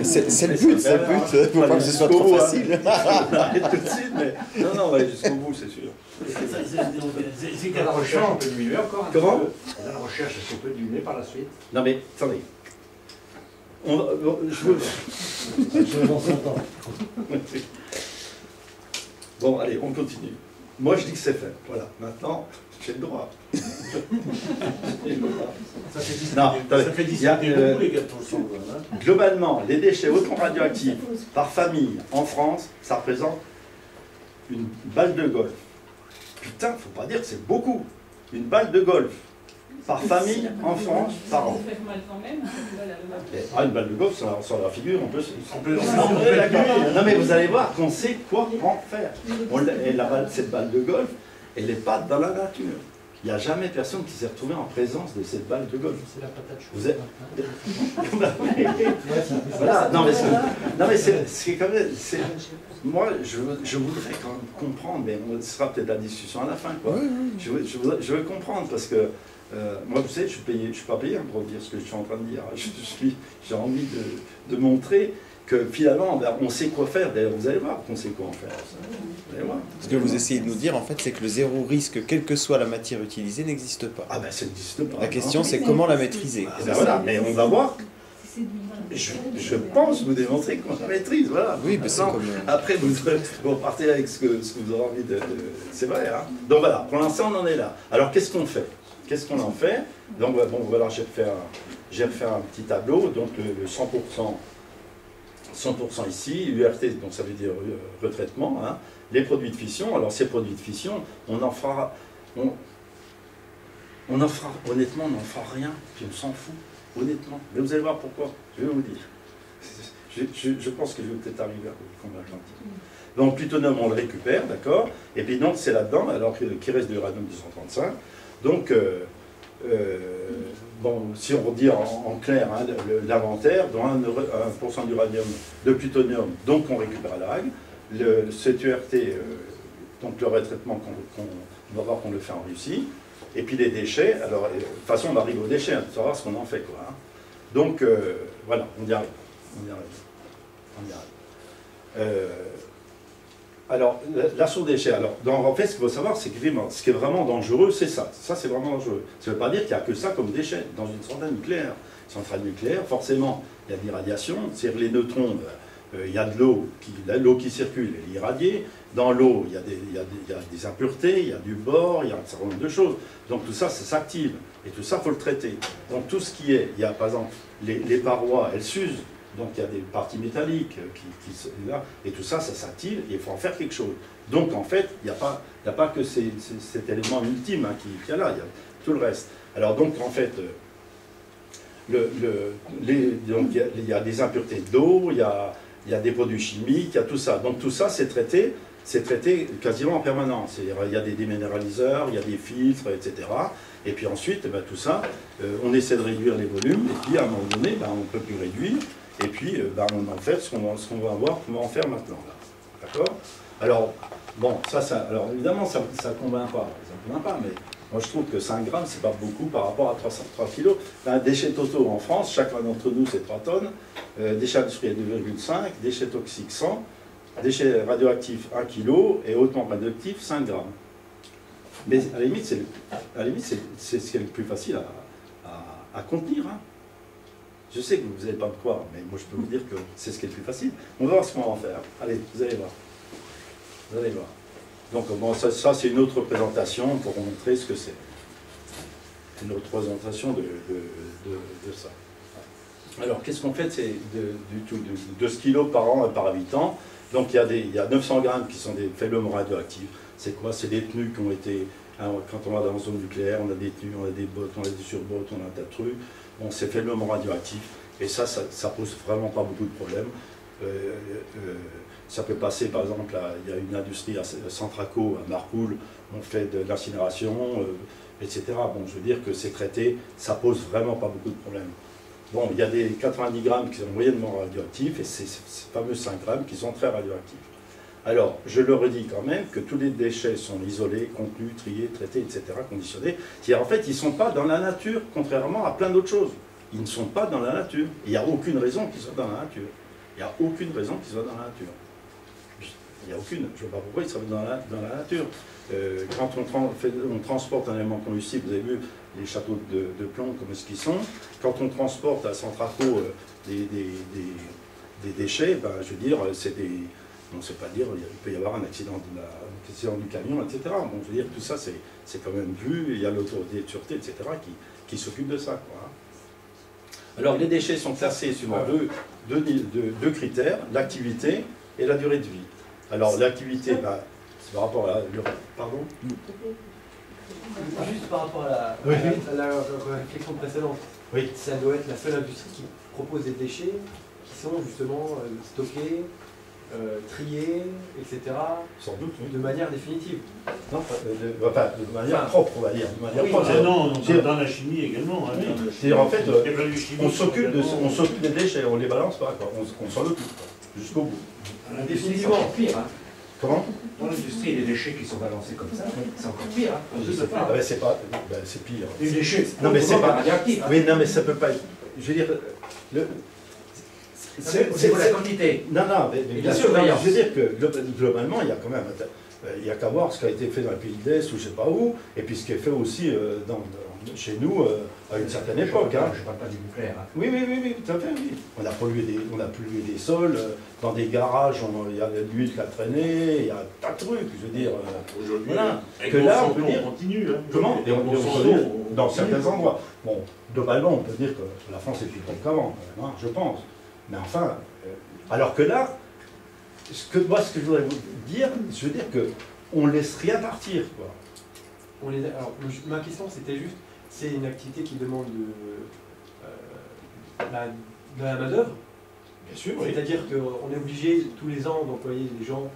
Speaker 2: C'est le but, c'est le but. Il ne faut pas que ce soit trop facile.
Speaker 1: On arrête tout de suite, mais non, on va aller jusqu'au bout, c'est sûr.
Speaker 3: C'est qu'à la recherche, on peut diminuer encore un
Speaker 1: Comment
Speaker 3: peu. À la recherche, est-ce qu'on peut diminuer par la suite?
Speaker 1: Non, mais attendez. Bon, allez, on continue. Moi, je dis que c'est fait. Voilà. Maintenant, j'ai le droit.
Speaker 5: Ça fait
Speaker 1: Non,
Speaker 5: discuter beaucoup les 4%.
Speaker 1: Globalement, les déchets hautement radioactifs par famille en France, ça représente une balle de golf. Putain, faut pas dire que c'est beaucoup. Une balle de golf par famille en France par an. Une balle de golf sur la figure, on peut non, mais vous allez voir qu'on sait quoi en faire. Et cette balle de golf, elle n'est pas dans la nature. Il n'y a jamais personne qui s'est retrouvé en présence de cette balle de golf.
Speaker 4: C'est la patate chaude.
Speaker 1: Vous êtes... Voilà, non mais c'est quand même... Moi, je voudrais quand même comprendre, mais ce sera peut-être la discussion à la fin, quoi. Je veux comprendre, parce que moi, vous savez, je ne suis pas payé pour dire ce que je suis en train de dire. J'ai envie de montrer que finalement, on sait quoi faire. D'ailleurs, vous allez voir qu'on sait quoi en faire. Vous allez voir.
Speaker 2: Ce que vous essayez de nous dire, en fait, c'est que le zéro risque, quelle que soit la matière utilisée, n'existe pas.
Speaker 1: Ah ben, ça n'existe pas.
Speaker 2: La question, c'est comment la maîtriser.
Speaker 1: Ben voilà, mais on va voir. Je pense vous démontrer qu'on la maîtrise, voilà.
Speaker 2: Oui, ben c'est comme...
Speaker 1: Après, vous repartez avec ce que vous aurez envie de... C'est vrai, hein. Donc voilà, pour l'instant, on en est là. Alors, qu'est-ce qu'on fait? Qu'est-ce qu'on en fait? Donc, bon, voilà, j'ai refait un petit tableau. Donc, le 100% ici, URT, donc ça veut dire retraitement, hein. Les produits de fission. Alors, ces produits de fission, on en fera... honnêtement, on n'en fera rien, puis on s'en fout. Honnêtement. Mais vous allez voir pourquoi. Je vais vous dire. Je pense que je vais peut-être arriver à vous convaincre un petit peu. Donc, plutonium, on le récupère, d'accord? Et puis, donc, c'est là-dedans, alors qu'il reste de l'uranium-235. Donc, bon, si on redit en clair hein, l'inventaire, dans 1% d'uranium, de plutonium, donc on récupère à l'AG. Cet URT, donc le retraitement qu'on va voir qu'on le fait en Russie. Et puis les déchets, alors de toute façon on arrive aux déchets, hein, pour savoir ce qu'on en fait, quoi. Hein. Donc voilà, on y arrive. Alors, l'assaut déchets, alors, en fait, ce qu'il faut savoir, c'est que ce qui est vraiment dangereux, c'est ça. Ça, c'est vraiment dangereux. Ça ne veut pas dire qu'il n'y a que ça comme déchets. Dans une centrale nucléaire, forcément, il y a de l'irradiation, c'est-à-dire les neutrons, il y a de l'eau qui circule, elle est irradiée. Dans l'eau, il y a des impuretés, il y a du bore, il y a un certain nombre de choses. Donc tout ça, ça s'active. Et tout ça, il faut le traiter. Donc tout ce qui est, il y a par exemple, les parois, elles s'usent. Donc il y a des parties métalliques qui sont là, et tout ça, ça s'active, et il faut en faire quelque chose. Donc en fait, il n'y a pas que cet élément ultime hein, qu'il y a là, il y a tout le reste. Alors donc en fait, donc il y a des impuretés d'eau, il y a des produits chimiques, il y a tout ça. Donc tout ça, c'est traité quasiment en permanence. C'est-à-dire, il y a des déminéraliseurs, il y a des filtres, etc. Et puis ensuite, eh ben, tout ça, on essaie de réduire les volumes, et puis à un moment donné, ben, on ne peut plus réduire, et puis ben, on en fait ce qu'on va voir, qu'on va en faire maintenant. D'accord? Alors, bon, alors évidemment, ça ne convainc pas. Ça ne convainc pas, mais moi je trouve que 5 grammes, c'est pas beaucoup par rapport à 3 kilos. Un déchet totaux en France, chacun d'entre nous, c'est 3 tonnes. Déchets industriels 2,5, déchets toxiques 100, déchets radioactifs 1 kg et hautement radioactifs 5 grammes. Mais à la limite, c'est ce qui est le plus facile à contenir. Hein. Je sais que vous n'allez pas me croire, mais moi je peux vous dire que c'est ce qui est le plus facile. On va voir ce qu'on va en faire. Allez, vous allez voir. Vous allez voir. Donc bon, ça c'est une autre présentation pour vous montrer ce que c'est. Une autre présentation de ça. Alors qu'est-ce qu'on fait? C'est du tout de 12 kg par an et par habitant. Donc il y a 900 grammes qui sont des faiblement radioactifs. C'est quoi? C'est des tenues qui ont été... Hein, quand on va dans la zone nucléaire, on a des tenues, on a des bottes, on a des surbottes, on a un tas de trucs. Bon, c'est faiblement radioactif. Et ça pose vraiment pas beaucoup de problèmes. Ça peut passer, par exemple, il y a une industrie à Centraco, à Marcoule, on fait de l'incinération, etc. Bon, je veux dire que c'est traité, ça pose vraiment pas beaucoup de problèmes. Bon, il y a des 90 grammes qui sont moyennement radioactifs et ces fameux 5 grammes qui sont très radioactifs. Alors, je le redis quand même que tous les déchets sont isolés, contenus, triés, traités, etc., conditionnés. C'est-à-dire, en fait, ils ne sont pas dans la nature, contrairement à plein d'autres choses. Ils ne sont pas dans la nature. Il n'y a aucune raison qu'ils soient dans la nature. Il n'y a aucune raison qu'ils soient dans la nature. Il n'y a aucune. Je ne vois pas pourquoi ils seraient dans la nature. Quand on transporte un élément combustible, vous avez vu les châteaux de plomb, comment est-ce qu'ils sont. Quand on transporte à Centraco des déchets, ben, je veux dire, c'est des... On ne sait pas dire, il peut y avoir un accident du camion, etc. Bon, je veux dire, tout ça, c'est quand même vu, il y a l'autorité de sûreté, etc., qui s'occupe de ça, quoi. Alors, les déchets sont classés suivant deux critères, l'activité et la durée de vie. Alors, l'activité, bah, c'est par rapport à la... Pardon?
Speaker 4: Juste par rapport à la réflexion précédente,
Speaker 1: oui.
Speaker 4: Ça doit être la seule industrie qui propose des déchets qui sont justement stockés, triés, etc.
Speaker 1: Sans doute, oui.
Speaker 4: De manière définitive.
Speaker 1: Non, de manière propre, on va dire. De manière propre.
Speaker 5: Ah non, dans la chimie également. Hein,
Speaker 1: c'est-à-dire, en fait, on s'occupe des déchets, on ne les balance pas, quoi. On s'en occupe, jusqu'au bout.
Speaker 4: Définitivement pire. Hein.
Speaker 1: Comment?
Speaker 3: Dans l'industrie, les déchets qui sont balancés comme ça, c'est encore pire. Hein.
Speaker 1: C'est pire.
Speaker 3: Les déchets,
Speaker 1: non, mais c'est pas
Speaker 3: radioactifs.
Speaker 1: Oui, non, mais ça peut pas être. Je veux dire,
Speaker 3: c'est pour la quantité.
Speaker 1: Non, mais bien sûr, je veux dire que globalement, il y a quand même. Il n'y a qu'à voir ce qui a été fait dans le pays de l'Est ou je ne sais pas où, et puis ce qui est fait aussi chez nous à une certaine époque.
Speaker 3: Je ne parle pas du nucléaire. Hein.
Speaker 1: Oui, tout à fait, oui. On a pollué des sols, dans des garages, il y a de l'huile qui a traîné, il y a un tas de trucs, je veux dire.
Speaker 5: Aujourd'hui,
Speaker 1: voilà. Que là, on peut dire.
Speaker 5: On continue. Hein.
Speaker 1: Comment? Et on peut dire, dans certains endroits. Bon, globalement, on peut dire que la France est plus grande qu'avant, hein, je pense. Mais enfin, alors que là, ce que je voudrais vous dire, je veux dire qu'on ne laisse rien partir, quoi.
Speaker 4: Alors, ma question, c'était juste, c'est une activité qui demande de la main-d'œuvre.
Speaker 1: Bien sûr, oui.
Speaker 4: C'est-à-dire qu'on est obligé tous les ans d'employer des gens,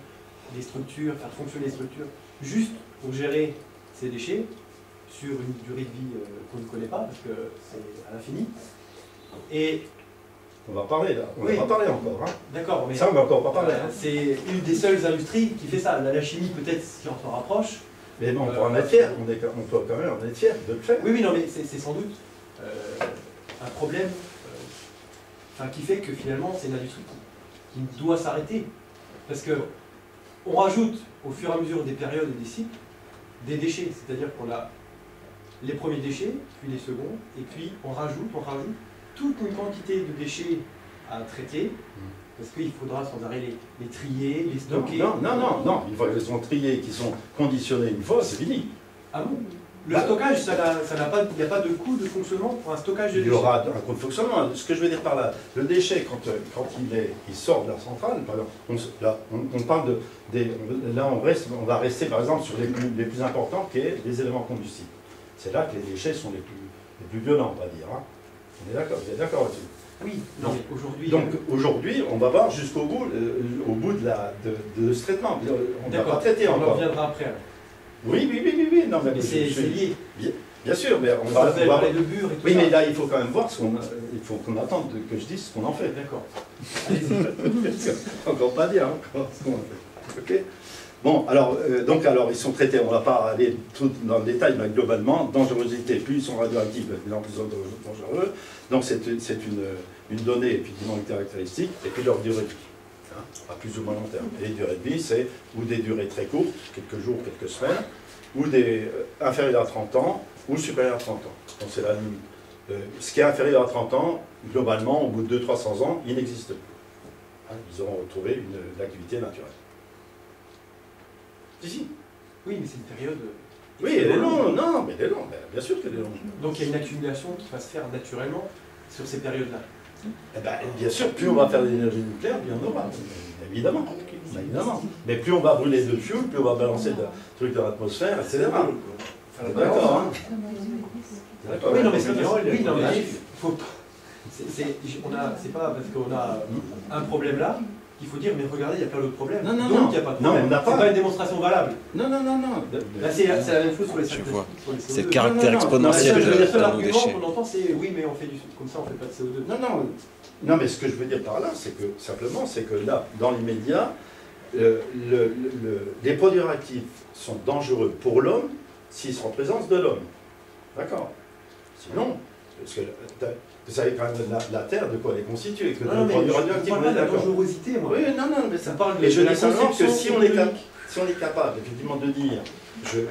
Speaker 4: des structures, faire fonctionner les structures, juste pour gérer ces déchets sur une durée de vie qu'on ne connaît pas, parce que c'est à l'infini. Et
Speaker 1: on va parler là, on
Speaker 4: oui.
Speaker 1: va pas parler encore. Hein.
Speaker 4: D'accord, mais
Speaker 1: ça on va encore pas parler.
Speaker 4: C'est une des seules industries qui fait ça. La chimie peut-être si on s'en rapproche.
Speaker 1: Mais bon, on peut en être fier, on peut quand même en être fier de le faire.
Speaker 4: Oui, non, mais c'est sans doute un problème qui fait que finalement c'est une industrie qui doit s'arrêter. Parce que on rajoute au fur et à mesure des périodes et des cycles des déchets. C'est-à-dire qu'on a les premiers déchets, puis les seconds, et puis on rajoute toute une quantité de déchets à traiter, parce qu'il faudra sans arrêt les trier, les stocker.
Speaker 1: Non, une fois qu'ils sont triés, qu'ils sont conditionnés une fois, c'est fini.
Speaker 4: Ah bon? Le stockage, il n'y a pas de coût de fonctionnement pour un stockage de déchets?
Speaker 1: Il y aura un coût de fonctionnement. Ce que je veux dire par là, le déchet, quand il sort de la centrale, par exemple, on parle là, on va rester par exemple sur les plus importants, qui est les éléments combustibles. C'est là que les déchets sont les plus violents, on va dire. Hein. On est d'accord, vous êtes d'accord là-dessus?
Speaker 4: Oui, non, mais aujourd'hui.
Speaker 1: Donc aujourd'hui, on va voir jusqu'au bout, au bout de ce traitement. On ne va pas traiter
Speaker 4: on en
Speaker 1: encore.
Speaker 4: reviendra après. Alors.
Speaker 1: Oui. Non,
Speaker 4: Mais c'est lié.
Speaker 1: Bien sûr, mais on
Speaker 4: Vous
Speaker 1: va
Speaker 4: avez parlé de bure et tout
Speaker 1: Oui,
Speaker 4: ça.
Speaker 1: mais là, il faut quand même voir il faut qu'on attende que je dise ce qu'on en fait.
Speaker 4: D'accord.
Speaker 1: Encore pas dire encore ce qu'on en fait. Ok. Bon, alors, ils sont traités, on ne va pas aller tout dans le détail, mais globalement, dangerosité, plus ils sont radioactifs, plus ils sont dangereux. Donc c'est une donnée, effectivement, une caractéristique, et puis leur durée de vie, hein, à plus ou moins long terme. Et les durées de vie, c'est ou des durées très courtes, quelques jours, quelques semaines, ou des inférieures à 30 ans, ou supérieures à 30 ans. Donc c'est la limite. Ce qui est inférieur à 30 ans, globalement, au bout de 200-300 ans, il n'existe plus. Hein, ils auront retrouvé une activité naturelle. Si.
Speaker 4: Oui, mais c'est une période.
Speaker 1: Oui, elle est longue, non, mais elle est longue, bien sûr qu'elle est longue.
Speaker 4: Donc il y a une accumulation qui va se faire naturellement sur ces périodes-là.
Speaker 1: Eh ben, bien sûr, plus on va faire de l'énergie nucléaire, plus on aura. Évidemment. Évidemment. Mais plus on va brûler de fuel, plus on va balancer de trucs dans l'atmosphère, etc. D'accord, hein? D'accord.
Speaker 4: Oui, non, mais c'est oui, non, mais faut pas. C'est pas parce qu'on a un problème là qu'il faut dire, mais regardez, il y a plein d'autres problèmes.
Speaker 1: Non,
Speaker 4: donc il n'y a pas de problème. C'est pas une démonstration valable.
Speaker 1: Non.
Speaker 4: Là, c'est la même chose sur les sacs
Speaker 2: vois.
Speaker 4: plastiques.
Speaker 2: C'est le caractère exponentiel
Speaker 4: Le seul
Speaker 2: de nos
Speaker 4: argument
Speaker 2: déchets.
Speaker 4: qu'on entend, c'est oui, mais on fait comme ça, on fait pas de CO2.
Speaker 1: Non, mais ce que je veux dire par là, c'est que simplement, c'est que là, dans l'immédiat, les produits réactifs sont dangereux pour l'homme s'ils sont en présence de l'homme. D'accord? Sinon, parce que vous savez quand même la Terre de quoi elle est constituée, que
Speaker 4: Non,
Speaker 1: de
Speaker 4: mais
Speaker 1: produits
Speaker 4: je
Speaker 1: radioactifs.
Speaker 4: parle pas de la dangerosité, moi.
Speaker 1: Oui, non, mais ça
Speaker 4: Ça parle de
Speaker 1: mais je
Speaker 4: la
Speaker 1: dis simplement que
Speaker 4: conception
Speaker 1: si on est
Speaker 4: économique.
Speaker 1: si on est capable effectivement de dire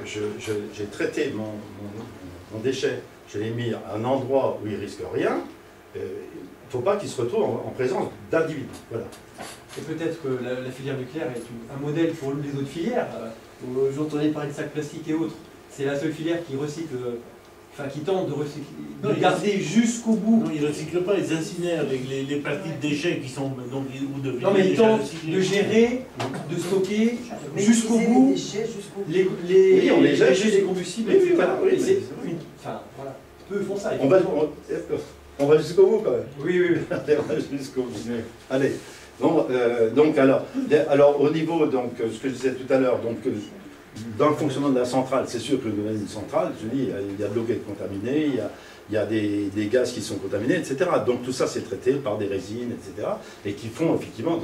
Speaker 1: j'ai traité mon déchet, je l'ai mis à un endroit où il risque rien, il ne faut pas qu'il se retrouve en présence d'individus. Voilà.
Speaker 4: Et peut-être que la filière nucléaire est un modèle pour les autres filières. J'entendais parler de sacs plastiques et autres. C'est la seule filière qui recycle, qui tente de recycler,
Speaker 5: Non,
Speaker 4: de garder jusqu'au bout.
Speaker 5: Non, ils ne recyclent pas, ils incinèrent les plastiques déchets qui sont donc ou de
Speaker 4: Non, mais ils
Speaker 5: déjà
Speaker 4: tentent
Speaker 5: recyclés.
Speaker 4: de gérer, de stocker
Speaker 6: Mais
Speaker 4: jusqu'au
Speaker 6: utiliser
Speaker 4: bout
Speaker 6: les déchets jusqu'au bout.
Speaker 1: Oui, on les jette.
Speaker 4: déchets des combustibles,
Speaker 1: Oui,
Speaker 4: etc.
Speaker 1: voilà, oui,
Speaker 4: Et c'est
Speaker 1: mais-
Speaker 4: voilà. Peu font ça.
Speaker 1: On va jusqu'au bout quand même.
Speaker 4: Oui.
Speaker 1: Allez, on va jusqu'au bout. Allez. Bon, donc alors au niveau, donc, ce que je disais tout à l'heure, donc dans le fonctionnement de la centrale, c'est sûr que dans une centrale, je dis, il y a de l'eau qui est contaminée, il y a des gaz qui sont contaminés, etc. Donc tout ça c'est traité par des résines, etc. Et qui font effectivement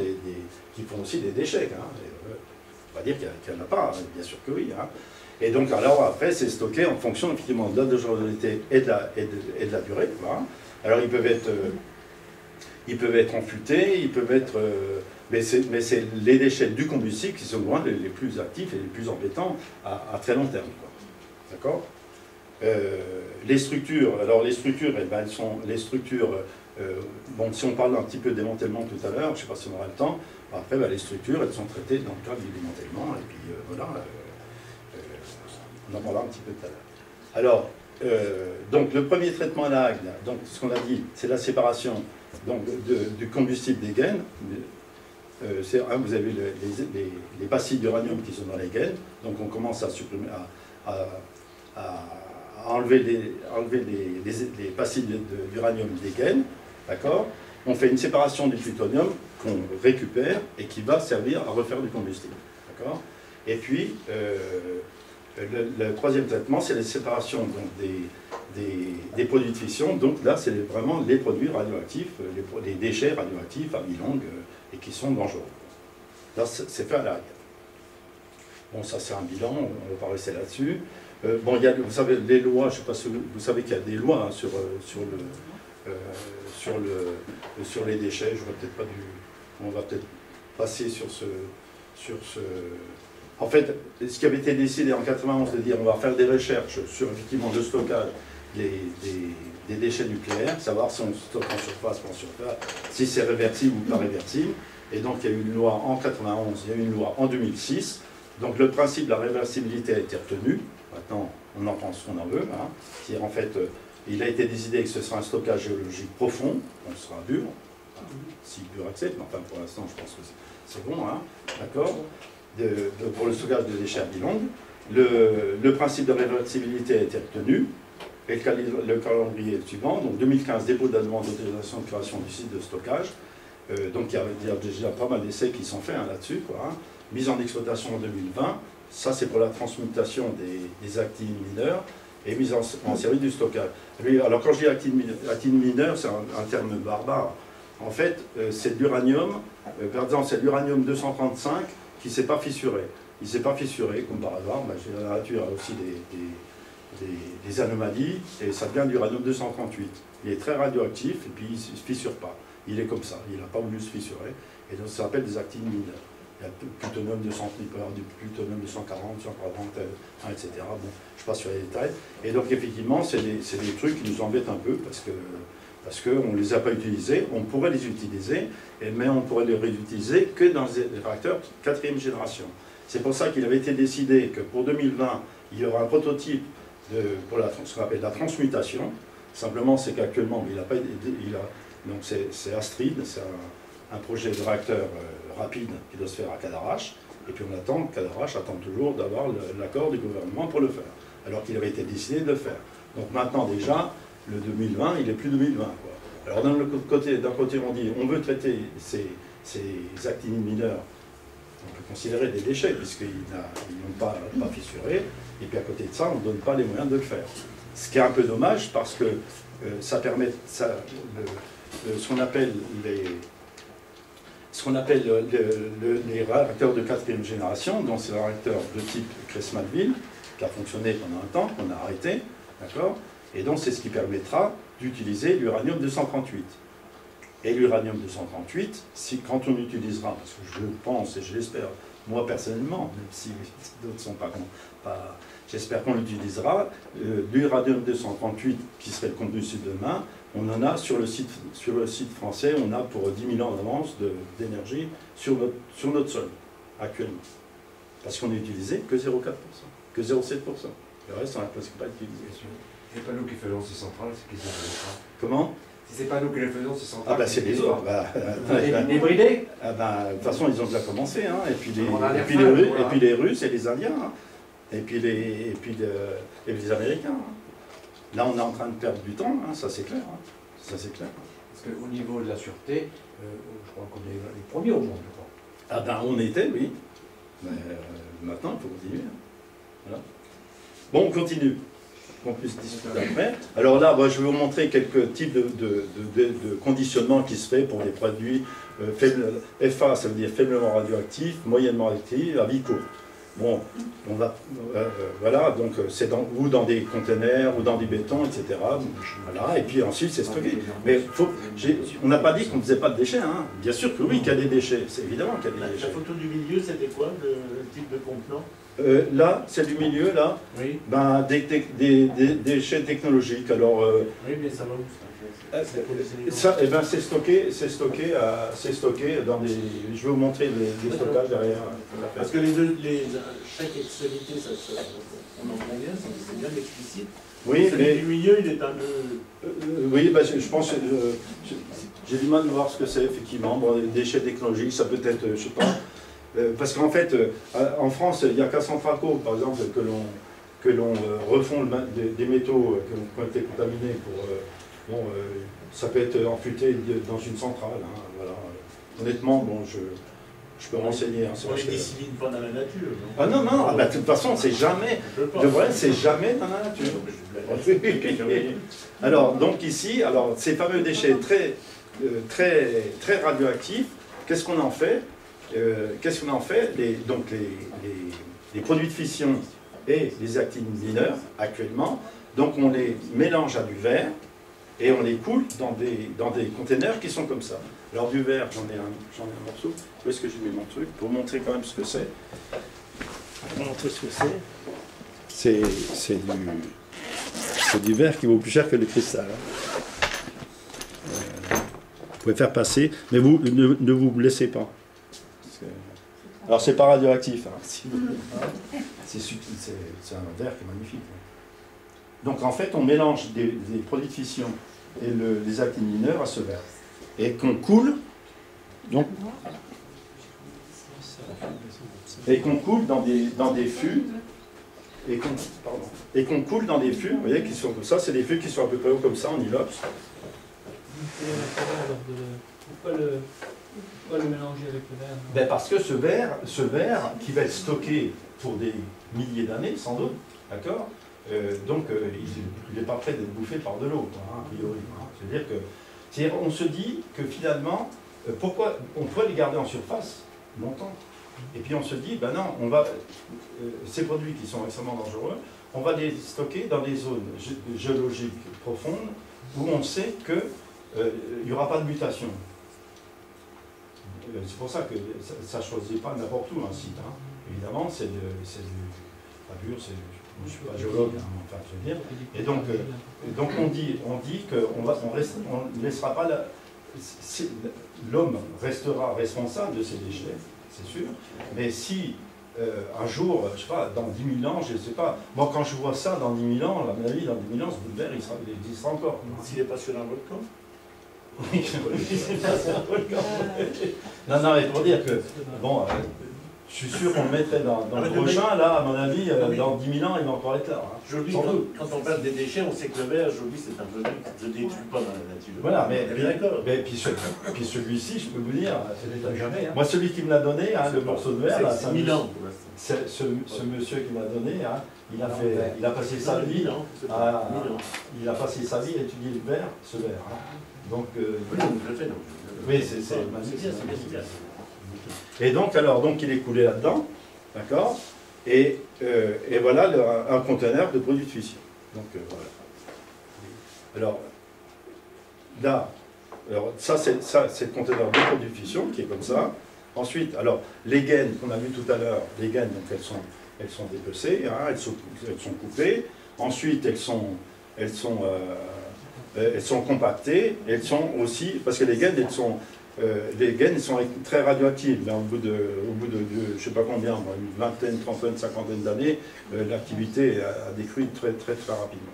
Speaker 1: qui font aussi des déchets. Hein. On va dire qu'il n'y en a pas, hein, bien sûr que oui. Hein. Et donc alors après c'est stocké en fonction effectivement de la dangerosité et de la durée. Voilà. Alors ils peuvent être amputés, ils peuvent être... mais c'est les déchets du combustible qui sont loin les plus actifs et les plus embêtants à très long terme. D'accord? Les structures, eh ben, elles sont les structures... bon, si on parle un petit peu de démantèlement tout à l'heure, je ne sais pas si on aura le temps, après ben, les structures, elles sont traitées dans le cadre du démantèlement, et puis voilà, on en parlera un petit peu tout à l'heure. Alors, donc le premier traitement à l'AG, donc ce qu'on a dit, c'est la séparation donc, du combustible des gaines. Vous avez les pastilles d'uranium qui sont dans les gaines, donc on commence à supprimer, à enlever les pastilles d'uranium des gaines, d'accord? On fait une séparation du plutonium qu'on récupère et qui va servir à refaire du combustible, d'accord? Et puis, le troisième traitement, c'est la séparation donc, des produits de fission. Donc là, c'est vraiment les produits radioactifs, les déchets radioactifs à vie longue et qui sont dangereux. Là, c'est fait à l'arrière. Bon, ça c'est un bilan, on va pas rester là-dessus. Bon, il y a, vous savez, les lois, je ne sais pas si vous savez qu'il y a des lois hein, sur les déchets. On va peut-être passer sur ce. En fait, ce qui avait été décidé en 91 de dire on va faire des recherches sur effectivement le stockage des déchets nucléaires, savoir si on stocke en surface, pas en surface, si c'est réversible ou pas réversible. Et donc il y a eu une loi en 91, il y a eu une loi en 2006. Donc le principe de la réversibilité a été retenu. Maintenant, on en pense ce qu'on en veut. Hein. C'est-à-dire, en fait, il a été décidé que ce sera un stockage géologique profond, donc ce sera Bure, si Bure accepte, mais enfin pour l'instant je pense que c'est bon, hein. D'accord, pour le stockage de déchets à vie longue. Le principe de réversibilité a été retenu. Et le calendrier est le suivant. Donc 2015, dépôt de la demande d'autorisation de création du site de stockage. Donc il y a déjà pas mal d'essais qui sont faits là-dessus, quoi, hein. Mise en exploitation en 2020. Ça, c'est pour la transmutation des actifs mineurs et mise en service du stockage. Alors quand je dis actifs mineurs, c'est un terme barbare. En fait, c'est de l'uranium, par exemple, c'est de l'uranium 235 qui ne s'est pas fissuré. Il ne s'est pas fissuré, comme par hasard. La nature a aussi des anomalies, et ça devient de l'uranium 238. Il est très radioactif, et puis il ne se fissure pas. Il est comme ça, il n'a pas voulu se fissurer, et donc ça s'appelle des actifs mineurs. Il y a du plutonium 200, il peut y avoir du plutonium 240, 140, etc. Bon, je passe sur les détails. Et donc effectivement, c'est des trucs qui nous embêtent un peu, parce qu'on ne les a pas utilisés. On pourrait les utiliser, mais on pourrait les réutiliser que dans des réacteurs 4e génération. C'est pour ça qu'il avait été décidé que pour 2020, il y aura un prototype pour ce qu'on appelle la transmutation. Simplement, c'est qu'actuellement, donc c'est Astrid, c'est un projet de réacteur rapide qui doit se faire à Cadarache. Et puis Cadarache attend toujours d'avoir l'accord du gouvernement pour le faire, alors qu'il avait été décidé de le faire. Donc maintenant déjà, le 2020, il n'est plus 2020, quoi. Alors d'un côté, on dit on veut traiter ces actifs mineurs, on peut considérer des déchets, puisqu'ils n'ont pas fissuré, et puis à côté de ça, on ne donne pas les moyens de le faire. Ce qui est un peu dommage, parce que ça permet, ce qu'on appelle les réacteurs de 4e génération, donc c'est un réacteur de type Cressmanville, qui a fonctionné pendant un temps, qu'on a arrêté, d'accord? Et donc c'est ce qui permettra d'utiliser l'uranium 238. Et l'uranium 238, quand on utilisera, parce que je pense et je l'espère, moi personnellement, même si d'autres ne sont pas j'espère qu'on l'utilisera, l'uranium 238, qui serait le combustible de demain, on en a sur le site français, on a pour 10 000 ans d'avance d'énergie sur notre sol, actuellement. Parce qu'on n'a utilisé que 0,4%, que 0,7%. Le reste, on n'a presque pas utilisé.
Speaker 3: C'est pas nous qui faisons ces centrales, c'est qu'ils ont fait ça.
Speaker 1: Comment?
Speaker 3: Si c'est pas nous qui les faisons, ces centrales.
Speaker 1: Ah bah c'est les autres.
Speaker 4: Les bridés?
Speaker 1: Ah bah, de toute façon, ils ont déjà commencé, hein. Et puis les Russes et les Indiens, hein. Et puis les Américains. Hein. Là, on est en train de perdre du temps, hein, ça c'est clair. Hein. Ça c'est clair.
Speaker 3: Parce qu'au niveau de la sûreté, je crois qu'on est les premiers au monde, je crois.
Speaker 1: Ah ben on était, oui. Mais maintenant, il faut continuer. Hein. Voilà. Bon, on continue. Qu'on puisse discuter après. Alors là, je vais vous montrer quelques types de conditionnement qui se fait pour des produits FA, ça veut dire faiblement radioactif, moyennement radioactif, à vie courte. Bon, on va, voilà, donc c'est ou dans des containers, ou dans du béton, etc. Voilà, et puis ensuite c'est stocké. Mais on n'a pas dit qu'on ne faisait pas de déchets, hein. Bien sûr que oui, qu'il y a des déchets, c'est évidemment qu'il y a des déchets.
Speaker 5: La photo du milieu, c'était quoi, le type de contenant?
Speaker 1: Là, c'est du milieu, là,
Speaker 5: oui.
Speaker 1: Ben, des déchets technologiques. Alors,
Speaker 5: oui, mais ça va où
Speaker 1: ça, eh ben, c'est stocké dans des. Je vais vous montrer les stockages derrière.
Speaker 5: Parce que chaque extrémité, on en convient, c'est bien explicite.
Speaker 1: Oui, mais
Speaker 5: du milieu, il est un peu.
Speaker 1: Oui, ben, je pense. J'ai du mal de voir ce que c'est effectivement. Bon, les déchets technologiques, ça peut être, je sais pas. Parce qu'en fait, en France, il n'y a qu'à Centraco, par exemple, que l'on refond des métaux qui ont été contaminés pour. Ça peut être amputé dans une centrale. Hein, voilà. Honnêtement, bon, je peux renseigner. Hein,
Speaker 5: on ne les dissimine pas dans la nature. Non
Speaker 1: ah non, non, de toute façon, c'est jamais. Le vrai, c'est jamais dans la nature. Alors, donc ici, ces fameux déchets très radioactifs, qu'est-ce qu'on en fait? Les produits de fission et les actifs mineurs, actuellement, donc on les mélange à du verre et on les coule dans des containers qui sont comme ça. Alors du verre, j'en ai un morceau. Où est-ce que j'ai mis mon truc? Pour montrer quand même ce que c'est. Pour montrer ce que c'est. C'est du verre qui vaut plus cher que le cristal. Vous pouvez faire passer, mais vous ne vous blessez pas. Alors c'est pas radioactif, hein, si vous... c'est un verre qui est magnifique. Donc en fait on mélange des produits de fission et les actifs mineurs à ce verre. Et qu'on coule, donc, et qu'on coule dans des fûts et qu'on coule dans des fûts, vous voyez, qui sont comme ça, c'est des fûts qui sont à peu près hauts comme ça, en inox.
Speaker 6: Pourquoi le mélanger avec le verre?
Speaker 1: Ben parce que ce verre qui va être stocké pour des milliers d'années, sans doute, d'accord, il n'est pas prêt d'être bouffé par de l'eau, a priori. C'est-à-dire qu'on se dit que finalement, pourquoi on pourrait les garder en surface longtemps, et puis on se dit, ben non, ces produits qui sont extrêmement dangereux, on va les stocker dans des zones géologiques profondes où on sait qu'il n'y aura pas de mutation. C'est pour ça que ça ne choisit pas n'importe où un site. Hein. Évidemment, c'est du pur, je ne suis pas géologue, hein, enfin, je veux dire. Et donc on dit qu'on ne laissera pas l'homme restera responsable de ses déchets, c'est sûr. Mais si un jour, je ne sais pas, dans 10 000 ans, je ne sais pas, moi quand je vois ça dans 10 000 ans, à mon avis, dans 10 000 ans, ce bout de verre, il existera encore.
Speaker 5: S'il n'est pas sur un volcan?
Speaker 1: Oui, c'est pas un volcan. Non, mais pour dire que, bon, je suis sûr qu'on le mettrait dans le prochain, là, à mon avis, dans 10 000 ans, il va encore être là. Hein.
Speaker 5: Aujourd'hui, quand on parle des déchets, on sait que le verre, aujourd'hui, c'est un produit qui ne se détruit pas dans la nature.
Speaker 1: Voilà, mais
Speaker 5: d'accord.
Speaker 1: Puis celui-ci, je peux vous dire,
Speaker 3: jamais. Hein.
Speaker 1: moi, celui qui me l'a donné, hein, le morceau de verre, là,
Speaker 5: c'est 1000 ans pour l'instant.
Speaker 1: Ce monsieur qui m'a donné, hein, il a passé sa vie à étudier le verre, ce verre. Hein. Donc,
Speaker 5: oui, je le fais, donc.
Speaker 1: oui, c'est magnifique. Et donc, il est coulé là-dedans, d'accord, et voilà un conteneur de produits de fission. Donc, voilà. Alors, là, ça, c'est le conteneur de produits de fission qui est comme ça. Ensuite, alors, les gaines qu'on a vues tout à l'heure, les gaines, donc elles sont dépecées, hein, elles sont coupées. Ensuite, elles sont compactées, elles sont aussi, parce que les gaines, elles sont très radioactives. Là, au bout de je ne sais pas combien, une vingtaine, trentaine, cinquantaine d'années, l'activité a décru très, très, très rapidement.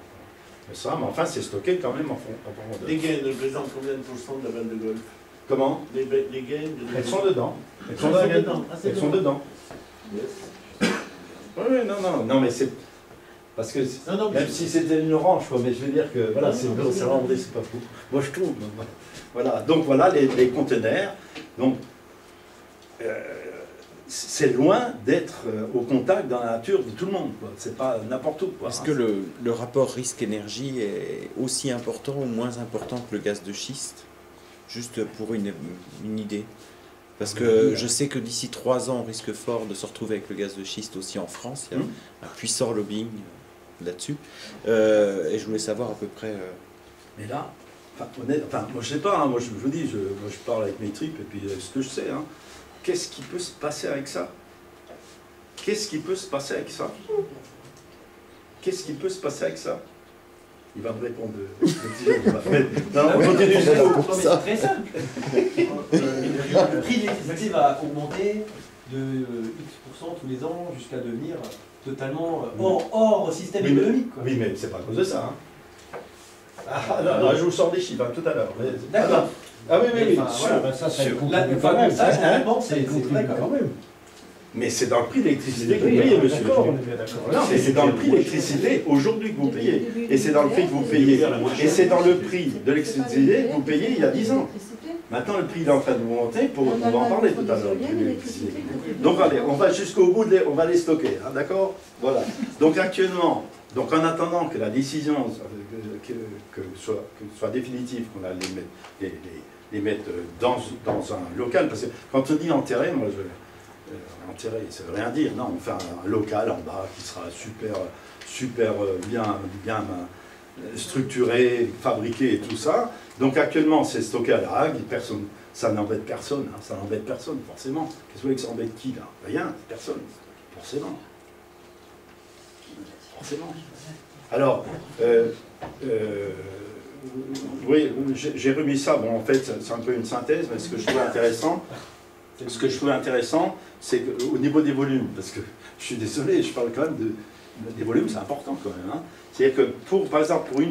Speaker 1: Mais enfin, c'est stocké quand même en profondeur.
Speaker 5: Les gaines représentent combien de pourcents de la balle de golf?
Speaker 1: Comment?
Speaker 5: Les gaines
Speaker 1: Elles sont dedans. Elles sont dedans.
Speaker 5: Yes.
Speaker 1: Oui, non, mais c'est... Parce que même si c'était une orange, quoi, mais je veux dire que voilà, c'est rondé, c'est pas fou. Moi je trouve. Voilà, donc voilà les conteneurs. Donc c'est loin d'être au contact dans la nature de tout le monde. C'est pas n'importe où.
Speaker 2: Est-ce que le rapport risque-énergie est aussi important ou moins important que le gaz de schiste? Juste pour une idée. Parce que je sais que d'ici 3 ans, on risque fort de se retrouver avec le gaz de schiste aussi en France. Il y a un puissant lobbying là-dessus. Et je voulais savoir à peu près...
Speaker 1: Mais là, moi je sais pas, hein, moi je vous dis, je parle avec mes tripes et puis ce que je sais, hein, qu'est-ce qui peut se passer avec ça? Qu'est-ce qui peut se passer avec ça? Qu'est-ce qui peut se passer avec ça? Il va me répondre. Non, on continue.
Speaker 4: C'est très simple. Le prix de l'électricité va augmenter de X% tous les ans jusqu'à devenir totalement hors système économique. Quoi.
Speaker 1: Oui, mais c'est pas à cause de ça. Hein. Non, je vous sors des chiffres tout à l'heure.
Speaker 4: D'accord.
Speaker 1: Ah oui.
Speaker 3: Voilà, ça
Speaker 4: c'est
Speaker 3: quand même.
Speaker 4: très
Speaker 3: quand même.
Speaker 1: Mais c'est dans le prix de l'électricité que vous payez, monsieur. Non, mais c'est dans le prix de l'électricité aujourd'hui que vous payez. Et c'est dans le prix que vous payez. Et c'est dans le prix de l'électricité que vous payez il y a 10 ans. Maintenant, le prix il est en train de monter, on va en parler tout à l'heure. Donc allez, on va jusqu'au bout, on va les stocker, hein, d'accord? Voilà. Donc actuellement, en attendant que la décision soit définitive, qu'on a les mettre dans un local, parce que quand on dit enterrer, moi enterrer, ça veut rien dire. Non, on fait un local en bas qui sera super bien structuré, fabriqué et tout ça. Donc actuellement, c'est stocké à la Hague, ça n'embête personne, hein, ça n'embête personne, forcément. Qu'est-ce que vous voulez que ça embête qui, là? Rien, personne, forcément. Alors, oui, j'ai remis ça, bon, en fait, c'est un peu une synthèse, mais ce que je trouvais intéressant, c'est qu'au niveau des volumes, parce que je suis désolé, je parle quand même des volumes, c'est important quand même. Hein. C'est-à-dire que, par exemple, pour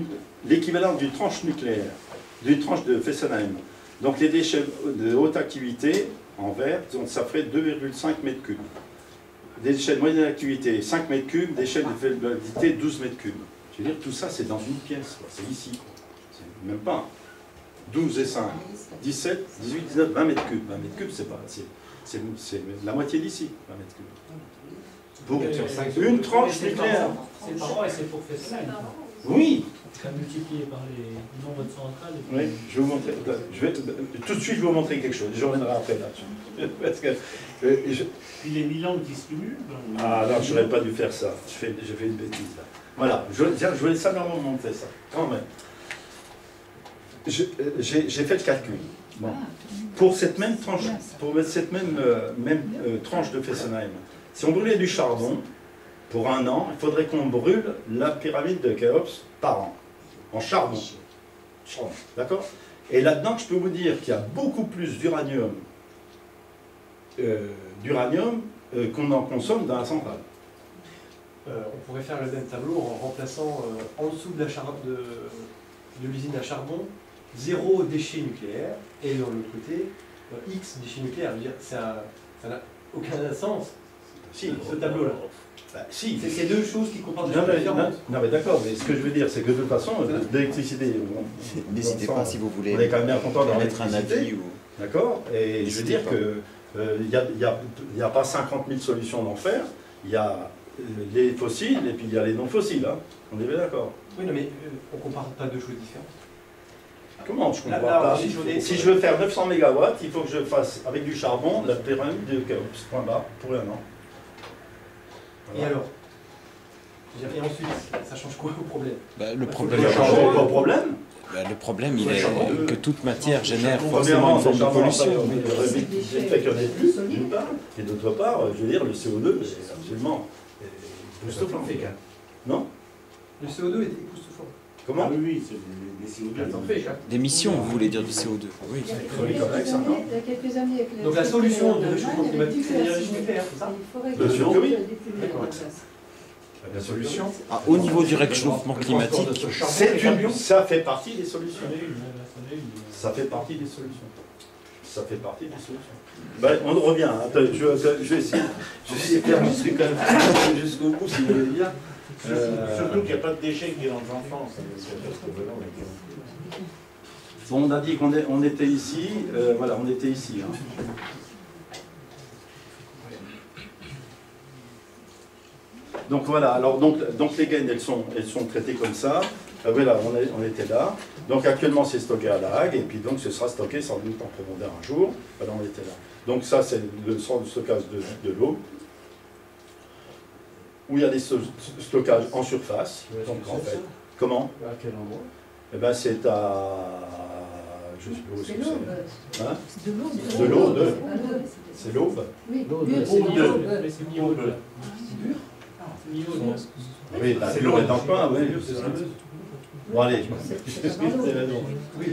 Speaker 1: l'équivalent d'une tranche nucléaire, d'une tranche de Fessenheim, donc les déchets de haute activité en verre, donc ça ferait 2,5 mètres cubes. déchets de moyenne activité 5 mètres cubes, déchets de faible activité 12 mètres cubes. Je veux dire, tout ça c'est dans une pièce, c'est ici. C'est même pas 12 et 5, 17, 18, 19, 20 mètres cubes. 20 mètres cubes, c'est pas, c'est la moitié d'ici, 20 mètres cubes. Pour une tranche nucléaire.
Speaker 6: C'est par an et c'est pour Fessenheim.
Speaker 1: Oui,
Speaker 6: Ça multiplié par les nombres de centrales. Et puis...
Speaker 1: oui, je vais vous montrer. Tout de suite, je vais vous montrer quelque chose. Je reviendrai après là-dessus. Parce que,
Speaker 5: Puis les 1000 ans qui se cumulent.
Speaker 1: Ah non, je n'aurais pas dû faire ça. J'ai fait une bêtise là. Voilà, je voulais simplement vous montrer ça. Quand même. J'ai fait le calcul. Bon. Pour cette même tranche, tranche de Fessenheim, si on brûlait du charbon, pour un an, il faudrait qu'on brûle la pyramide de Khéops par an, en charbon. D'accord? Et là-dedans, je peux vous dire qu'il y a beaucoup plus d'uranium qu'on en consomme dans la centrale.
Speaker 4: On pourrait faire le même tableau en remplaçant en dessous de l'usine à charbon 0 déchets nucléaires et dans l'autre côté X déchets nucléaires. Je veux dire, ça n'a aucun sens,
Speaker 1: Si,
Speaker 4: ce tableau-là.
Speaker 1: bah, si.
Speaker 4: C'est ces deux choses qui comportent des
Speaker 1: Non,
Speaker 4: choses
Speaker 1: mais,
Speaker 4: différentes.
Speaker 1: non, mais d'accord, mais ce que je veux dire, c'est que de toute façon, l'électricité,
Speaker 2: N'hésitez pas si vous voulez
Speaker 1: on est quand même bien content d'avoir
Speaker 2: mettre un
Speaker 1: l'électricité.
Speaker 2: avis ou...
Speaker 1: D'accord? Et je veux
Speaker 2: N'hésitez
Speaker 1: dire
Speaker 2: pas.
Speaker 1: que il n'y a pas 50 000 solutions d'en faire. Il y a les fossiles et puis il y a les non fossiles. Hein. On est bien d'accord.
Speaker 4: Oui, non, mais on ne compare pas deux choses différentes.
Speaker 1: Comment je comprends
Speaker 4: Là,
Speaker 1: pas?
Speaker 4: si
Speaker 1: Si je veux faire 900 MW, il faut que je fasse avec du charbon la pyramide de Khéops. Point barre, pour un an.
Speaker 4: Et
Speaker 1: Voilà.
Speaker 4: alors? Je veux dire, et ensuite, ça change quoi au problème?
Speaker 2: Le
Speaker 1: Ça
Speaker 2: problème,
Speaker 1: change pas le problème.
Speaker 2: le problème, il
Speaker 1: Le
Speaker 2: est
Speaker 1: charbon.
Speaker 2: que toute matière génère
Speaker 1: Premièrement,
Speaker 2: forcément une forme de pollution.
Speaker 1: Le fait qu'il y en ait plus, d'une part, et d'autre part, je veux dire, le CO2, c'est absolument époustouflant. Non?
Speaker 4: Le CO2 est époustouflant.
Speaker 1: Comment?
Speaker 5: Ah oui, c'est des CO2.
Speaker 2: D'émissions, vous voulez dire du CO2? Oui.
Speaker 1: Oui, comme avec ça, non?
Speaker 7: Il y a quelques années, avec le-
Speaker 4: Donc la solution de
Speaker 7: le
Speaker 4: réchauffement climatique, c'est l'énergie nucléaire, c'est ça?
Speaker 1: Bien sûr que oui.
Speaker 7: D'accord.
Speaker 1: La solution,
Speaker 2: Au niveau du réchauffement climatique,
Speaker 1: ça fait partie des solutions. Ça fait partie des solutions. Ça fait partie des solutions. Ben, on revient. Hein. Attends, je vais essayer de faire mon truc quand même jusqu'au bout, si vous voulez bien.
Speaker 5: Surtout qu'il n'y a pas de déchets qui rentrent en France.
Speaker 1: Bon, on a dit qu'on était ici. Voilà, on était ici. Hein. Donc voilà, alors donc les gaines, elles sont traitées comme ça. Voilà, on était là. Donc actuellement, c'est stocké à La Hague, et puis donc ce sera stocké sans doute en profondeur un jour. Voilà, on était là. Donc ça, c'est le centre de stockage de l'eau, où il y a des stockages en surface. Donc en fait, comment?
Speaker 3: À quel endroit?
Speaker 1: Eh ben c'est à... Je sais pas où
Speaker 7: C'est
Speaker 1: c'est.
Speaker 7: l'aube.
Speaker 1: Hein?
Speaker 7: De l'eau.
Speaker 1: De l'eau, c'est l'aube.
Speaker 7: Oui,
Speaker 3: L'aube,
Speaker 7: Bure,
Speaker 3: c'est
Speaker 7: c'est
Speaker 5: l'aube.
Speaker 7: l'aube.
Speaker 6: Mais c'est le niveau de la... Niveau de la...
Speaker 1: Oui, bah, c'est l'eau est dans le coin, oui.
Speaker 4: C'est ça.
Speaker 1: Bon allez,
Speaker 7: C'est pas dans l'eau.
Speaker 4: Oui,